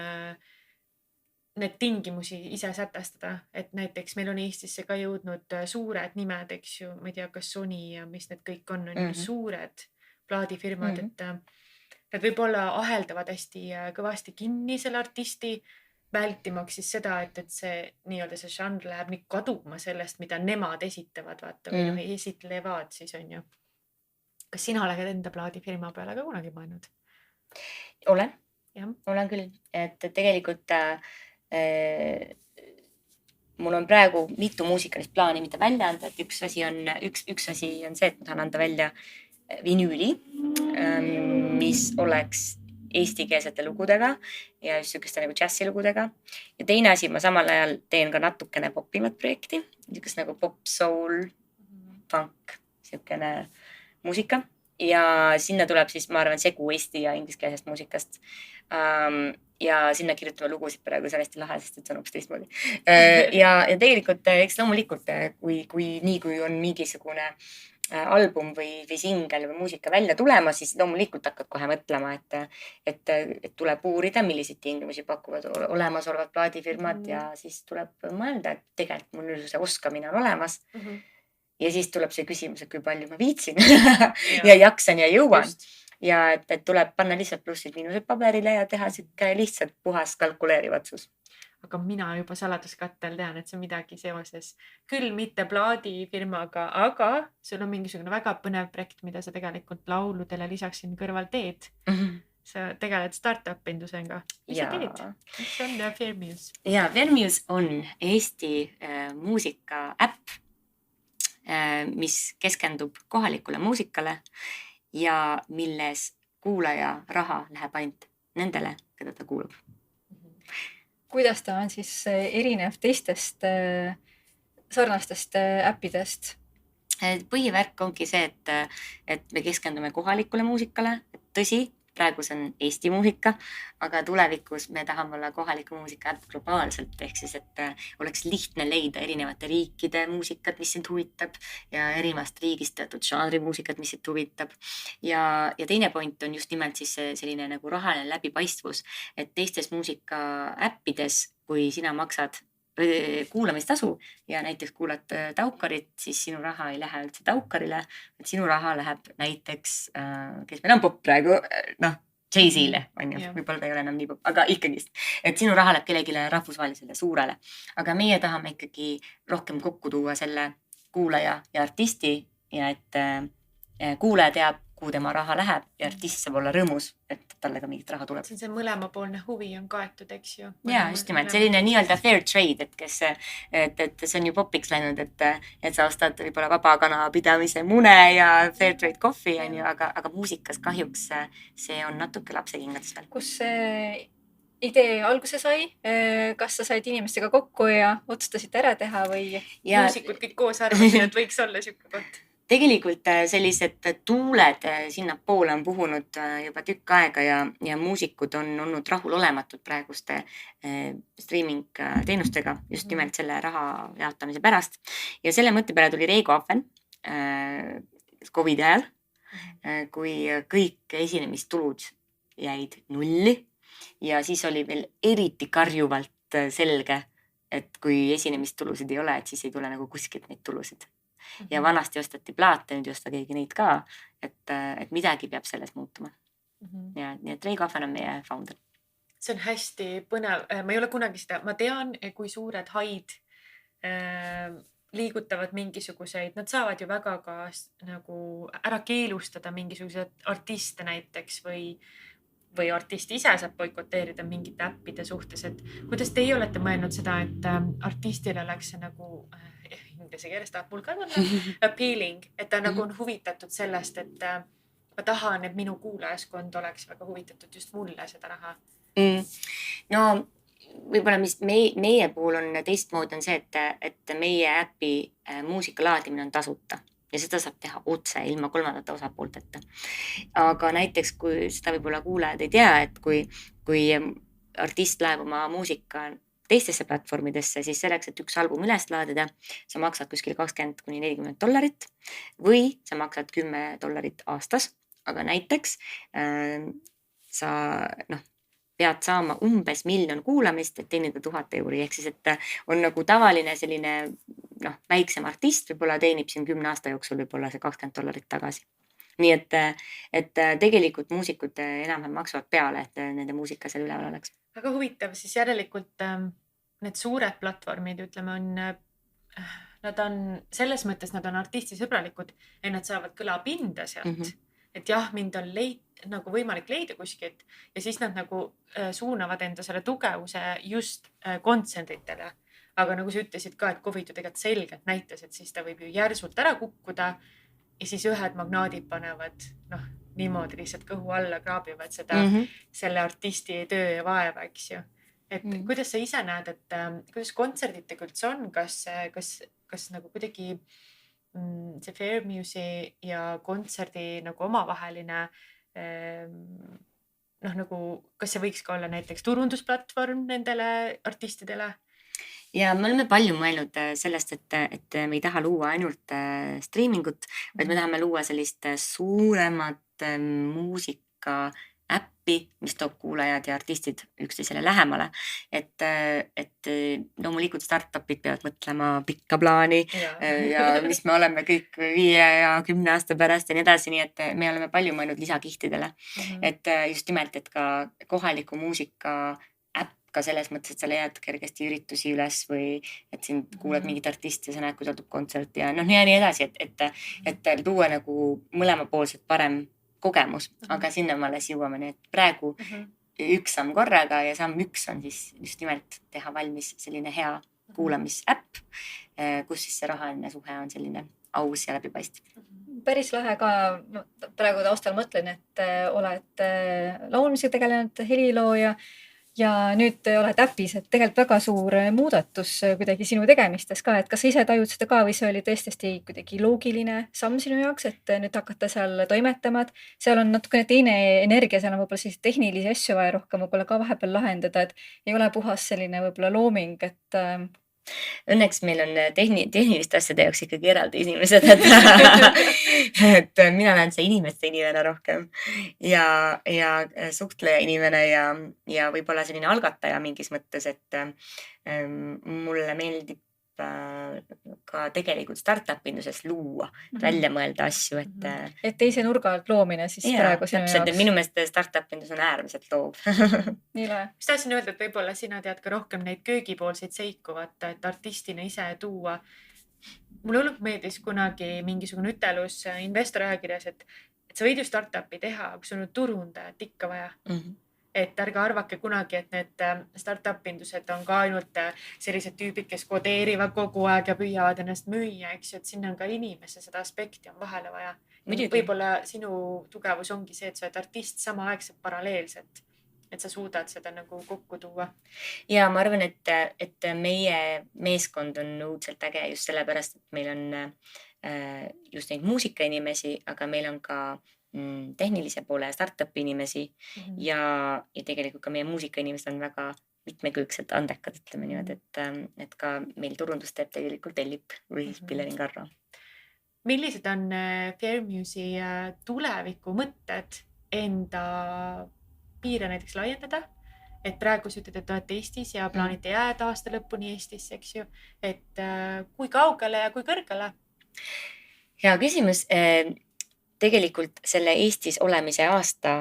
need tingimusi ise sätestada. Et näiteks meil on Eestisse ka jõudnud suured nimed, eks ju, ma ei tea, kas Sony ja mis need kõik on suured plaadifirmad, et need võib-olla aheldavad hästi kõvasti kinni selle artisti, vältimaks siis seda, et see nii-öelda see žanr läheb nii kaduma sellest, mida nemad esitavad, vaata, või esitlevad siis on ju. Kas sina oled enda plaadifirma peale ka kunagi mõelnud? Olen küll, et tegelikult mul on praegu mitu muusikalist plaani, mida välja anda, et üks asi on see, et ma tahan anda välja vinüüli mis oleks eestikeelsete lugudega ja just sihukeste nagu džässilugudega. Ja teine asi, ma samal ajal teen ka natukene popimat projekti, sihukest nagu pop, soul, funk, sihukene muusika. Ja sinna tuleb siis, ma arvan, segu eesti ja ingliskeelsest muusikast. Ja sinna kirjutame lugusid praegu, see on hästi lahe, sest see on hoopis teistmoodi. Ja tegelikult, eks loomulikult, kui on mingisugune album või singel või muusika välja tulema, siis loomulikult hakkad kohe mõtlema, et tuleb uurida, milliseid tingimusi pakuvad olemasolevad plaadifirmad ja siis tuleb mõelda, et tegelikult mul see oskamine on olemas. Ja siis tuleb see küsimus, et kui palju ma viitsin ja jaksan ja jõuan. Just. Ja et tuleb panna lihtsalt plussid miinused paberile ja teha siuke lihtsalt puhas kalkuleerivatsus. Aga mina juba saladuskattel tean, et see on midagi seoses küll mitte plaadifirmaga, aga sul on mingisugune väga põnev projekt, mida sa tegelikult lauludele lisaks siin kõrval teed. Sa tegeled startup-indusega. Mis sa teed? Mis on Vermuse? Ja, Vermuse on Eesti muusika äpp, mis keskendub kohalikule muusikale ja milles kuulaja raha läheb ainult nendele, keda ta kuulab. Kuidas ta on siis erinev teistest sarnastest äppidest? Põhivärk ongi see, et me keskendume kohalikule muusikale. Tõsi, praegu see on Eesti muusika, aga tulevikus me tahame olla kohaliku muusika äpp globaalselt. Ehk siis, et oleks lihtne leida erinevate riikide muusikat, mis sind huvitab ja erinevast riigist teatud žanri muusikat, mis sind huvitab. Ja teine point on just nimelt siis selline nagu rahaline läbipaistvus, et teistes muusika äppides, kui sina maksad kuulamistasu ja näiteks kuulad Taukarit, siis sinu raha ei lähe üldse Taukarile, et sinu raha läheb näiteks, kes meil on pop praegu, Jay-Z'le on ju, võib-olla ta ei ole enam nii pop, aga ikkagist, et sinu raha läheb kellegile rahvusvahelisele suurele. Aga meie tahame ikkagi rohkem kokku tuua selle kuulaja ja artisti ja et kuulaja teab, kuhu tema raha läheb ja artist saab olla rõõmus, et talle ka mingit raha tuleb. See mõlemapoolne huvi on kaetud, eks ju? Ja, just nimelt. Selline nii-öelda fair trade, et see on ju popiks läinud, et sa ostad võib-olla vabakana pidamise mune ja fair trade kohvi, aga muusikas kahjuks see on natuke lapsekingades veel. Kus see idee alguse sai? Kas sa said inimestega kokku ja otsustasite ära teha või? Muusikud kõik koos arvasid, et võiks olla siuke koht. Tegelikult sellised tuuled sinna poole on puhunud juba tükk aega ja muusikud on olnud rahulolematud praeguste streaming teenustega just nimelt selle raha jaotamise pärast. Ja selle mõtte peale tuli Reigo Ahven COVID ajal, kui kõik esinemistulud jäid nulli ja siis oli veel eriti karjuvalt selge, et kui esinemistulusid ei ole, et siis ei tule nagu kuskilt neid tulusid. Ja vanasti ostati plaate, nüüd ei osta keegi neid ka, et midagi peab selles muutuma. Ja nii et Reigo Ahven on meie founder. See on hästi põnev. Ma ei ole kunagi seda, ma tean, kui suured haid liigutavad mingisuguseid, nad saavad ju väga ka nagu ära keelustada mingisuguseid artiste näiteks või artisti ise saab boikoteerida mingite äppide suhtes, et kuidas teie olete mõelnud seda, et artistile oleks see nagu inglise keeles tahab mul ka tunna appealing, et ta nagu on huvitatud sellest, et ma tahan, et minu kuulajaskond oleks väga huvitatud just mulle seda raha. No võib-olla mis meie puhul on teistmoodi on see, et meie äppi muusika laadimine on tasuta ja seda saab teha otse ilma kolmandate osapoolteta. Aga näiteks, kui seda võib-olla kuulajad ei tea, et kui artist läheb oma muusika teistesse platvormidesse, siis selleks, et üks album üles laadida, sa maksad kuskil $20–40 või sa maksad $10 aastas. Aga näiteks sa pead saama umbes 1 miljon kuulamist, et teenida 1000 €. Ehk siis, et on nagu tavaline selline väiksem artist, võib-olla teenib siin 10 aasta jooksul võib-olla see $20 tagasi. Nii et tegelikult muusikud enam maksavad peale, et nende muusika seal üleval oleks. Väga huvitav, siis järelikult need suured platvormid, ütleme, nad on selles mõttes, nad on artistisõbralikud ja nad saavad kõlapinda sealt. Et jah, mind on nagu võimalik leida kuskilt ja siis nad nagu suunavad enda selle tugevuse just kontsentritele. Aga nagu sa ütlesid ka, et COVID ju tegelikult selgelt näitas, et siis ta võib ju järsult ära kukkuda ja siis ühed magnaadid panevad niimoodi lihtsalt kõhu alla kraabivad seda selle artisti töö ja vaeva, eks ju. Et kuidas sa ise näed, et kuidas kontserditega üldse on, kas nagu kuidagi see Fair Muse'i ja kontserdi nagu omavaheline nagu, kas see võiks ka olla näiteks turundusplatvorm nendele artistidele? Ja me oleme palju mõelnud sellest, et me ei taha luua ainult streamingut, vaid me tahame luua sellist suuremat muusika äppi, mis toob kuulajad ja artistid üksteisele lähemale. Et loomulikult startupid peavad mõtlema pikka plaani ja mis me oleme kõik 5 ja 10 aasta pärast ja nii edasi, nii et me oleme palju mõelnud lisakihtidele. Et just nimelt, et ka kohaliku muusika äpp ka selles mõttes, et sa leiad kergesti üritusi üles või et siin kuuled mingit artisti ja sa näed, kui ta tuleb kontsert ja nii edasi, et luua nagu mõlemapoolselt parem kogemus, aga sinna me alles jõuame, nii et praegu üks samm korraga ja samm 1 on siis just nimelt teha valmis selline hea kuulamisäpp, kus siis see rahaline suhe on selline aus ja läbipaistev. Päris lahe ka, praegu taustal mõtlen, et oled laulmisega tegelenud, helilooja ja nüüd oled äpis, et tegelikult väga suur muudatus kuidagi sinu tegemistes ka, et kas sa ise tajud seda ka või see oli tõesti kuidagi loogiline samm sinu jaoks, et nüüd hakata seal toimetama, et seal on natukene teine energia, seal on võib-olla siis tehnilisi asju vaja rohkem võib-olla ka vahepeal lahendada, et ei ole puhas selline võib-olla looming, et Õnneks meil on tehniliste asjade jaoks ikkagi eraldi inimesed, et mina olen see inimeste inimene rohkem ja suhtleja inimene ja võib-olla selline algataja mingis mõttes, et mulle meeldib ka tegelikult startup-induses luua, välja mõelda asju, et teise nurga alt loomine siis praegu sinu jaoks. Minu meelest startup-indus on äärmiselt loov. Nii lahe. Mis tahtsin öelda, et võib-olla sina tead ka rohkem neid köögipoolseid seiku, vaata, et artistina ise tuua. Mulle hullult meeldis kunagi mingisugune ütelus investorajakirjas, et sa võid ju startupi teha, aga sul on turundajat ikka vaja. Et ärge arvake kunagi, et need startup-indused on ka ainult sellised tüübid, kes kodeerivad kogu aeg ja püüavad ennast müüa, eks ju, et sinna on ka inimese seda aspekti on vahele vaja. Võib-olla sinu tugevus ongi see, et sa oled artist samaaegselt paralleelselt, et sa suudad seda nagu kokku tuua. Ja ma arvan, et meie meeskond on õudselt äge just sellepärast, et meil on just neid muusikainimesi, aga meil on ka tehnilise poole startup inimesi ja tegelikult ka meie muusikainimesed on väga mitmekülgselt andekad, ütleme niimoodi, et ka meil turundus teeb tegelikult Ellip või Pillerin Karro. Millised on Fair Muse'i tuleviku mõtted enda piire näiteks laiendada? Et praegu sa ütled, et olete Eestis ja plaanite jääda aasta lõpuni Eestisse, eks ju, et kui kaugele ja kui kõrgele? Hea küsimus. Tegelikult selle Eestis olemise aasta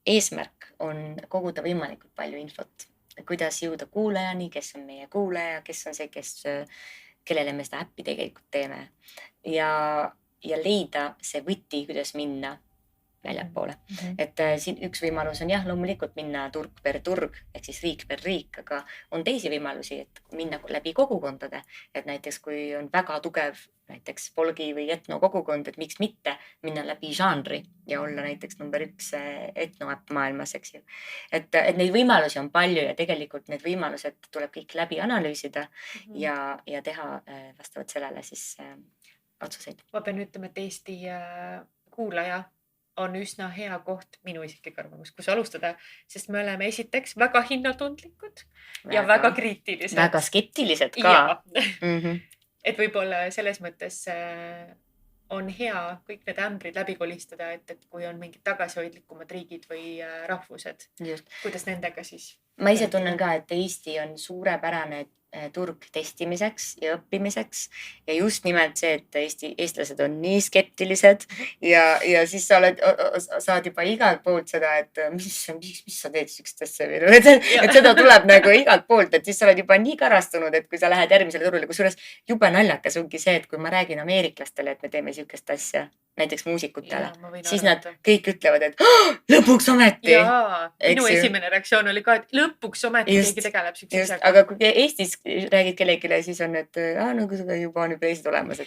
eesmärk on koguda võimalikult palju infot, kuidas jõuda kuulajani, kes on meie kuulaja, kes on see, kellele me seda äppi tegelikult teeme ja leida see võti, kuidas minna väljapoole. Et siin üks võimalus on loomulikult minna turg per turg, ehk siis riik per riik, aga on teisi võimalusi, et minna läbi kogukondade, et näiteks kui on väga tugev näiteks folgi või etno kogukond, et miks mitte minna läbi žanri ja olla näiteks number 1 etnoäpp maailmas, eks ju. Et neid võimalusi on palju ja tegelikult need võimalused tuleb kõik läbi analüüsida ja teha vastavalt sellele siis otsuseid. Ma pean ütlema, et Eesti kuulaja on üsna hea koht, minu isiklik arvamus, kus alustada, sest me oleme esiteks väga hinnatundlikud ja väga kriitilised. Väga skeptilised ka. Et võib-olla selles mõttes on hea kõik need ämbrid läbi kolistada, et kui on mingid tagasihoidlikumad riigid või rahvused, kuidas nendega siis? Ma ise tunnen ka, et Eesti on suurepärane turg testimiseks ja õppimiseks ja just nimelt see, et eestlased on nii skeptilised ja siis sa saad juba igalt poolt seda, et mis sa teed sükst asja või et seda tuleb nagu igalt poolt, et siis sa oled juba nii karastunud, et kui sa lähed järgmisele turule, kusjuures jube naljakas ongi see, et kui ma räägin ameeriklastele, et me teeme sükest asja, näiteks muusikutele, siis nad kõik ütlevad, et lõpuks ometi. Minu esimene reaktsioon oli ka, et lõpuks ometi keegi tegeleb sükse asjaga. Aga kui Eestis räägid kellelegi, siis on, et nagu seda juba on juba teised olemas.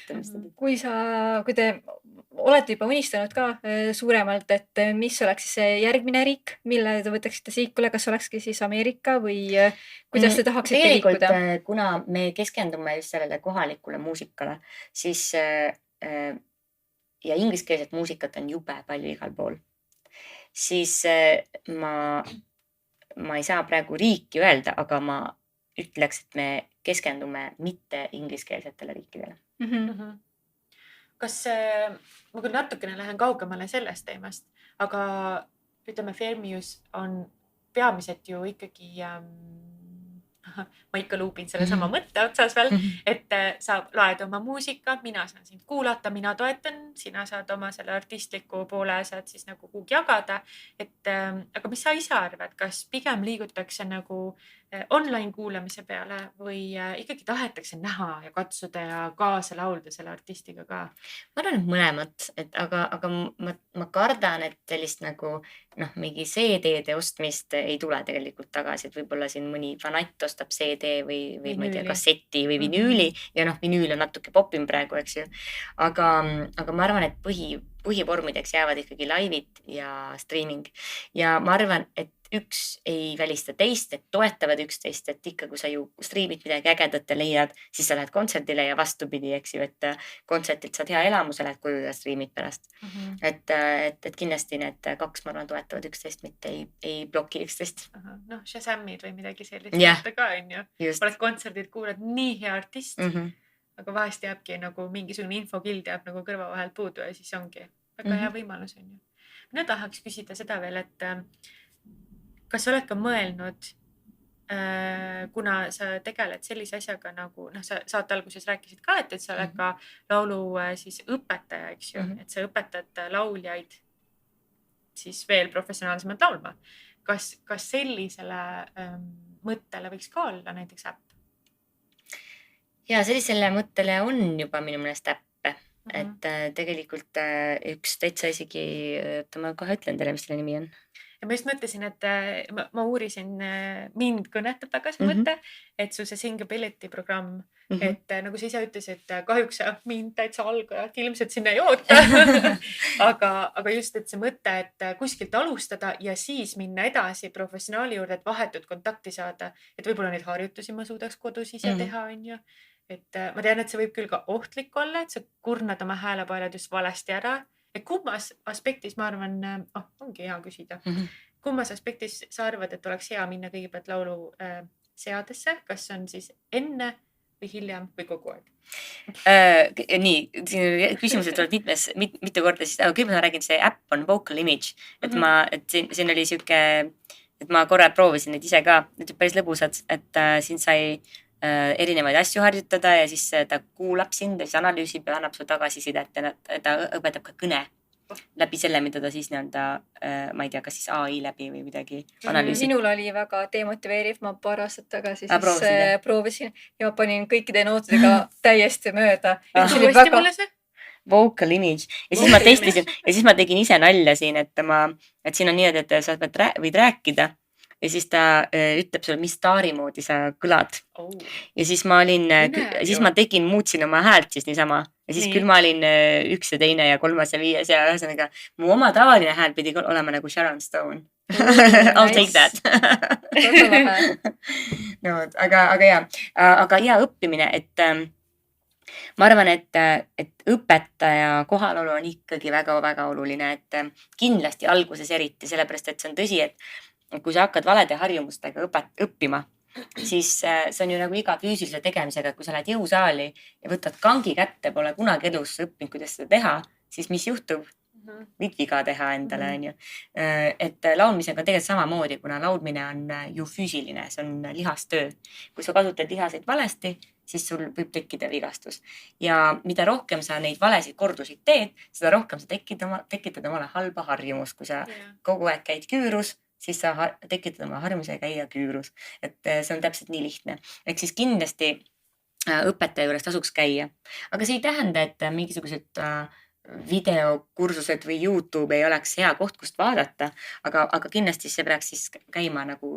Kui te olete juba unistanud ka suuremalt, et mis oleks siis see järgmine riik, mille te võtaksite sihikule, kas olekski siis Ameerika või kuidas te tahaksite Tegelikult, liikuda? kuna me keskendume just sellele kohalikule muusikale, siis ja ingliskeelset muusikat on jube palju igal pool, siis ma ei saa praegu riiki öelda, aga ma ütleks, et me keskendume mitte ingliskeelsetele riikidele. Kas ma küll natukene lähen kaugemale sellest teemast, aga ütleme, Fermius on peamiselt ju ikkagi ma ikka luupin selle sama mõtte otsas veel, et sa loed oma muusika, mina saan sind kuulata, mina toetan, sina saad oma selle artistliku poole saad siis nagu kuhugi jagada. Aga mis sa ise arvad, kas pigem liigutakse nagu online kuulamise peale või ikkagi tahetakse näha ja katsuda ja kaasa laulda selle artistiga ka? Ma arvan, et mõlemat, aga ma kardan, et sellist nagu mingi CD-de ostmist ei tule tegelikult tagasi, et võib-olla siin mõni fanatt ostab CD või ma ei tea, kasseti või vinüüli ja vinüül on natuke popim praegu, eks ju. Aga ma arvan, et põhivormideks jäävad ikkagi laivid ja streaming ja ma arvan, et üks ei välista teist, et toetavad üksteist, et ikka, kui sa ju striimid midagi ägedat ja leiad, siis sa lähed kontserdile ja vastupidi, eks ju, et kontsertilt saad hea elamuse, lähed koju ja striimid pärast. Et kindlasti need kaks, ma arvan, toetavad üksteist, mitte ei bloki üksteist. Shazamid või midagi sellist ka on ju. Oled kontserdid, kuulad nii hea artist, aga vahest jääbki nagu mingisugune infokild jääb nagu kõrva vahel puudu ja siis ongi väga hea võimalus on ju. Mina tahaks küsida seda veel, et kas sa oled ka mõelnud, kuna sa tegeled sellise asjaga nagu, sa saate alguses rääkisid ka, et sa oled ka laulu siis õpetaja, eks ju, et sa õpetad lauljaid siis veel professionaalsemalt laulma. Kas sellisele mõttele võiks ka olla näiteks äpp? Ja sellisele mõttele on juba minu meelest äppe, et tegelikult üks täitsa isegi, ma kohe ütlen teile, mis selle nimi on. Ja ma just mõtlesin, et ma uurisin, mind kõnetab väga see mõte, et su see Singability programm, et nagu sa ise ütlesid, et kahjuks mind täitsa algajad ilmselt sinna ei oota. aga just, et see mõte, et kuskilt alustada ja siis minna edasi professionaali juurde, et vahetut kontakti saada, et võib-olla neid harjutusi ma suudaks kodus ise teha, on ju. Et ma tean, et see võib küll ka ohtlik olla, et sa kurnad oma häälepaelad just valesti ära. Ja kummas aspektis, ma arvan, ongi hea küsida. Kummas aspektis sa arvad, et oleks hea minna kõigepealt laulu seadesse, kas on siis enne või hiljem või kogu aeg? Nii, siin küsimused tuleb mitu korda, siis kõigepealt ma räägin, see äpp on Vocal Image, et siin oli siuke, et ma korra proovisin neid ise ka, need on päris lõbusad, et siin sai erinevaid asju harjutada ja siis ta kuulab sind ja siis analüüsib ja annab su tagasisidet ja ta õpetab ka kõne läbi selle, mida ta siis nii-öelda, ma ei tea, kas siis AI läbi või midagi analüüsib. Minul oli väga demotiveeriv, ma paar aastat tagasi siis proovisin ja ma panin kõikide nootidega täiesti mööda. Uuesti mulle see? Vocal Image ja siis ma testisin ja siis ma tegin ise nalja siin, et siin on niimoodi, et sa võid rääkida ja siis ta ütleb sulle, mis staari moodi sa kõlad. Ja siis ma muutsin oma häält siis niisama. Ja siis küll ma olin üks ja teine ja kolmas ja viies ja ühesõnaga mu oma tavaline hääl pidi olema nagu Sharon Stone. I'll take that. No, aga hea õppimine, et ma arvan, et õpetaja kohalolu on ikkagi väga-väga oluline, et kindlasti alguses eriti, sellepärast et see on tõsi, et kui sa hakkad valede harjumustega õppima, siis see on ju nagu iga füüsilise tegemisega, et kui sa lähed jõusaali ja võtad kangi kätte, pole kunagi elus õppinud, kuidas seda teha, siis mis juhtub? Võid viga teha endale, on ju. Et laulmisega tegelikult samamoodi, kuna laulmine on ju füüsiline, see on lihastöö. Kui sa kasutad lihaseid valesti, siis sul võib tekkida vigastus. Ja mida rohkem sa neid valesid kordusid teed, seda rohkem sa tekitad omale halba harjumust, kui sa kogu aeg käid küürus, siis sa tekitad oma harjumuse käia küürus. Et see on täpselt nii lihtne. Ehk siis kindlasti õpetaja juures tasuks käia. Aga see ei tähenda, et mingisugused videokursused või YouTube ei oleks hea koht, kust vaadata, aga kindlasti see peaks siis käima nagu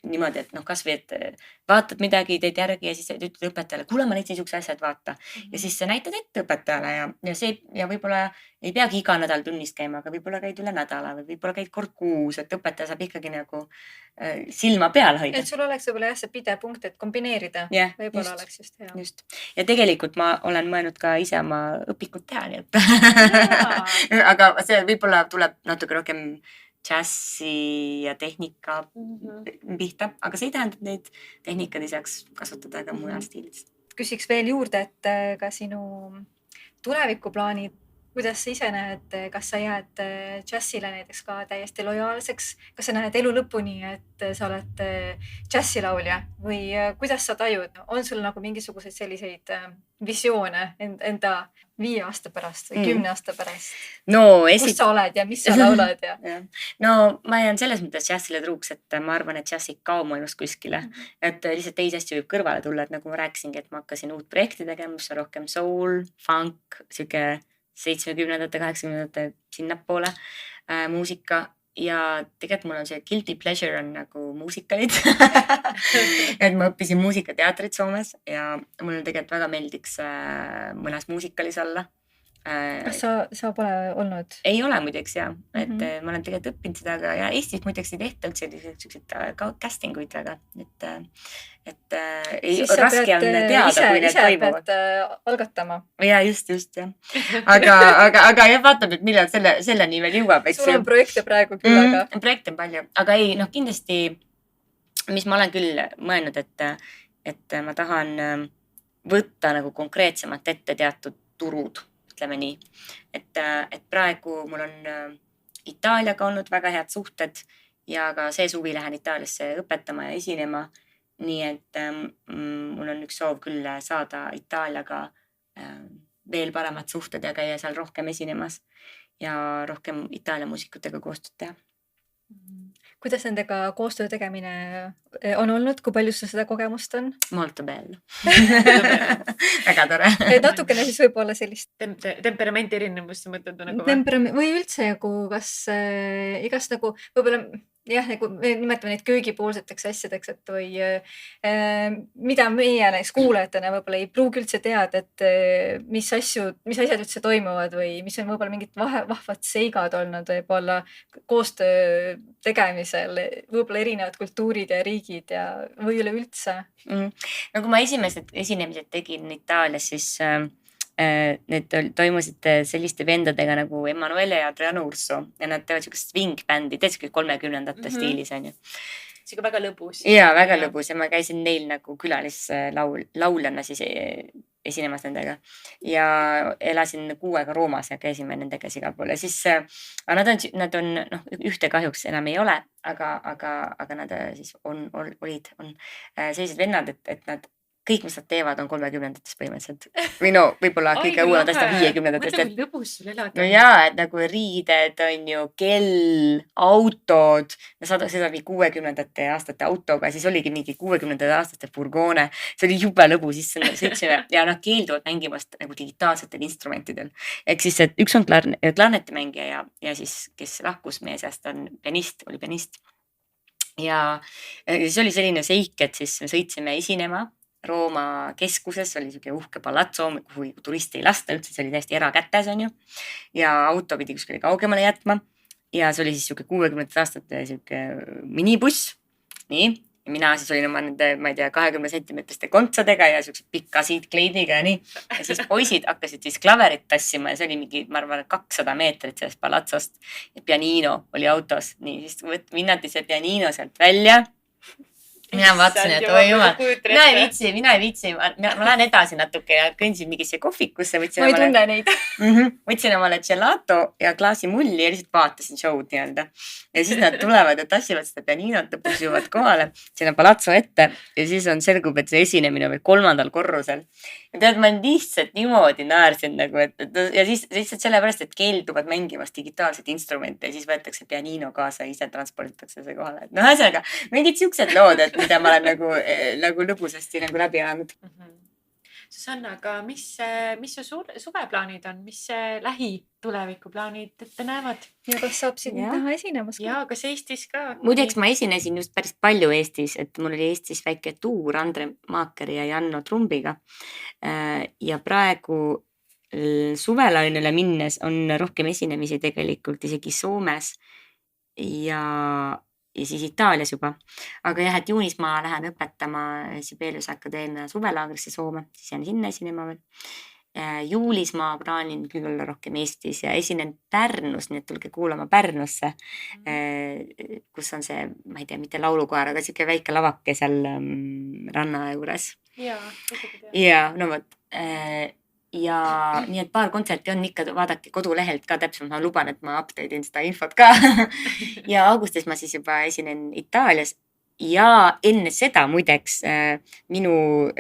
niimoodi, et noh, kasvõi, et vaatad midagi, teed järgi ja siis ütled õpetajale, kuule, ma leidsin siukse asja, et vaata. Ja siis sa näitad ette õpetajale ja võib-olla ei peagi iga nädal tunnis käima, aga võib-olla käid üle nädala või võib-olla käid kord kuus, et õpetaja saab ikkagi nagu silma peal hoida. Et sul oleks võib-olla jah see pidev punkt, et kombineerida. Yeah, võib-olla oleks just hea. Just. Ja tegelikult ma olen mõelnud ka ise oma õpikut teha, nii et aga see võib-olla tuleb natuke rohkem džässi ja tehnika pihta, aga see ei tähenda, et neid tehnikad ei saaks kasutada ka mujal stiilis. Küsiks veel juurde, et ka sinu tulevikuplaanid, kuidas sa ise näed, kas sa jääd džässile näiteks ka täiesti lojaalseks, kas sa näed elu lõpuni, et sa oled džässilaulja või kuidas sa tajud, on sul nagu mingisuguseid selliseid visioone enda 5 aasta pärast või 10 aasta pärast? No, kus sa oled ja mis sa laulad? No ma jään selles mõttes džässile truuks, et ma arvan, et džäss ei kao maailmas kuskile. Et lihtsalt teisi asju võib kõrvale tulla, et nagu ma rääkisingi, et ma hakkasin uut projekti tegema, mis on rohkem soul, funk, siuke 70-ndate, 80-ndate sinnapoole muusika ja tegelikult mul on see guilty pleasure on nagu muusikalid. Et ma õppisin muusikateatrit Soomes ja mulle tegelikult väga meeldiks mõnes muusikalis olla. Kas sa pole olnud? Ei ole muideks jah, et ma olen tegelikult õppinud seda, aga ja Eestis muideks ei tehta üldse selliseid casting uid väga, et raske on teada, kui need toimuvad. Ise pead algatama. Ja just jah. Aga jah, vaatab, et millal selleni veel jõuab. Sul on projekte praegu küll, aga... Projekte on palju, aga ei, noh kindlasti, mis ma olen küll mõelnud, et ma tahan võtta nagu konkreetsemalt ette teatud turud, ütleme nii. Et praegu mul on Itaaliaga olnud väga head suhted ja ka see suvi lähen Itaaliasse õpetama ja esinema. Nii et mul on üks soov küll saada Itaaliaga veel paremad suhted ja käia seal rohkem esinemas ja rohkem Itaalia muusikutega koostööd teha. Kuidas nendega koostöö tegemine on olnud? Kui palju sul seda kogemust on? Molto bello. Väga tore. Natukene siis võib olla sellist... Temperamendi erinevust sa mõtled nagu või üldse kas igast nagu võib-olla... Jah, nagu me nimetame neid köögipoolseteks asjadeks, et või mida meie näiteks kuulajatena võib-olla ei pruugi üldse teada, et mis asjad üldse toimuvad või mis on võib-olla mingid vahvad seigad olnud võib-olla koostöö tegemisel, võib-olla erinevad kultuurid ja riigid ja või üleüldse. No kui ma esimesed esinemised tegin Itaalias, siis need toimusid selliste vendadega nagu Emanuele ja Adriano Urso ja nad teevad siukest swing-bändi, teed 30-ndate stiilis on ju. Siuke väga lõbus. Ja väga lõbus ja ma käisin neil nagu külalislauljana siis esinemas nendega ja elasin 6 aega Roomas ja käisime nendega igal pool ja siis nad on ühte kahjuks enam ei ole, aga nad siis on sellised vennad, et nad kõik, mis nad teevad, on 30-ndates põhimõtteliselt. Või no, võib-olla kõige uuemad asjad 50-ndatest. Mõtle, kui lõbus sul elada. No jaa, et nagu riided on ju, kell, autod. Seda mingi 60-ndate aastate autoga, siis oligi mingi 60-ndate aastate furgoone. See oli jube lõbu, siis sõitsime ja nad keelduvad mängimast nagu digitaalsetel instrumentidel. Ehk siis, et üks on klarnetimängija ja siis, kes lahkus meie seast, oli pianist. Ja siis oli selline seik, et siis me sõitsime esinema Rooma keskuses, oli siuke uhke palazzo, kuhu turisti ei lasta üldse, see oli täiesti erakätes on ju. Ja auto pidi kuskile kaugemale jätma. Ja see oli siis siuke 60 aastate siuke minibuss. Nii. Ja mina siis olin oma nende, ma ei tea, 20 sentimetriste kontsadega ja siukse pikka siitkleidiga ja nii. Ja siis poisid hakkasid siis klaverit tassima ja see oli mingi, ma arvan, 200 meetrit sellest palazzost. Ja pianino oli autos. Nii, siis minnati see pianino sealt välja. Mina vaatasin, et oi jumal, mina ei viitsi, ma lähen edasi natuke ja kõnsin mingisse kohvikusse. Ma ei tunne neid. Võtsin omale gelato ja klaasi mulli ja lihtsalt vaatasin show'd nii-öelda. Ja siis nad tulevad ja tassivad seda pianinot ja püsivad kohale sinna palazzo ette ja siis selgub, et see esinemine on veel 3. korrusel. Ja tead, ma lihtsalt niimoodi naersin nagu, ja siis lihtsalt sellepärast, et keelduvad mängimast digitaalset instrumente ja siis võetakse pianino kaasa ja ise transporditakse see kohale. No ühesõnaga, mingid siuksed lood, et mida ma olen nagu lõbusasti nagu läbi elanud. Susanna, aga mis su suveplaanid on, mis lähitulevikuplaanid ette näevad? Ja kas saab sind näha esinemas ka? Ja kas Eestis ka? Muideks ma esinesin just päris palju Eestis, et mul oli Eestis väike tuur Andre Maakeri ja Janno Trumbiga. Ja praegu suvelainele minnes on rohkem esinemisi tegelikult isegi Soomes ja siis Itaalias juba. Aga jah, et juunis ma lähen õpetama Sibeliuse Akadeemia suvelaagrisse Soome, siis jään sinna esinema veel. Juulis ma plaanin küll olla rohkem Eestis ja esinen Pärnus, nii et tulge kuulama Pärnusse, kus on see, ma ei tea, mitte laulukoer, aga siuke väike lavake seal ranna juures. Ja, no võt. Ja nii, et paar kontserti on ikka, vaadake kodulehelt ka täpselt, ma luban, et ma update'in seda infot ka. Ja augustis ma siis juba esinen Itaalias ja enne seda muideks minu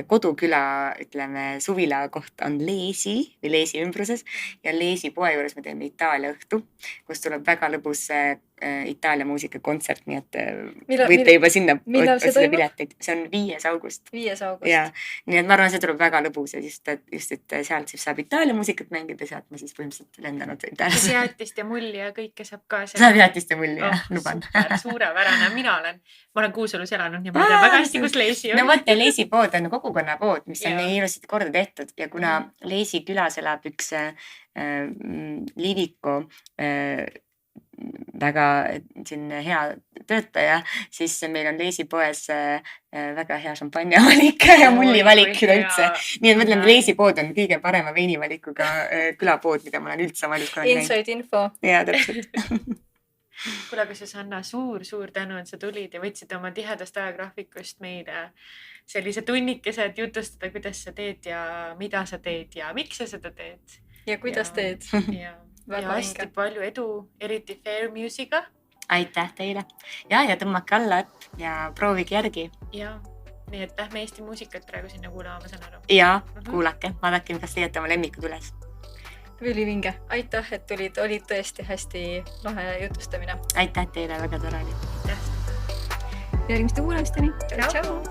koduküla, ütleme, suvila koht on Leesi või Leesi ümbruses ja Leesi poe juures me teeme Itaalia õhtu, kus tuleb väga lõbus Itaalia muusikakontsert, nii et võite juba sinna otsida pileteid. See on 5. august. 5. august. Ja, nii et ma arvan, see tuleb väga lõbus ja just, et sealt siis saab Itaalia muusikat mängida, sealt ma siis põhimõtteliselt lendanud Itaalias. Jäätist ja mulli ja kõike saab ka. Saab jäätist ja mulli, jah, luban. Super, suurepärane. Ma olen Kuusalus elanud ja ma tean väga hästi, kus Leesi on. No võtta Leesi pood on kogukonnapood, mis on nii ilusasti korda tehtud ja kuna Leesi külas elab üks Liviko väga hea töötaja, siis meil on Leesi poes väga hea šampanja valik ja mulli valik üldse. Nii et mõtlen, Leesi pood on kõige parema veinivalikuga külapood, mida ma olen üldse valus kunagi näinud. Inside info. Jaa, täpselt. Kuule, aga Susanna, suur tänu, et sa tulid ja võtsid oma tihedast ajagraafikust meile sellise tunnikese, et jutustada, kuidas sa teed ja mida sa teed ja miks sa seda teed. Ja kuidas teed. Ja hästi palju edu, eriti Fair Music'a. Aitäh teile. Ja tõmmake alla ja proovige järgi. Ja, nii et lähme Eesti muusikat praegu sinna kuulama, ma saan aru. Ja, kuulake, vaadake, kas leiate oma lemmikud üles. Ülivinge. Aitäh, et tulid. Oli tõesti hästi lahe jutustamine. Aitäh teile, väga tore oli. Järgmiste kuulamisteni. Ciao.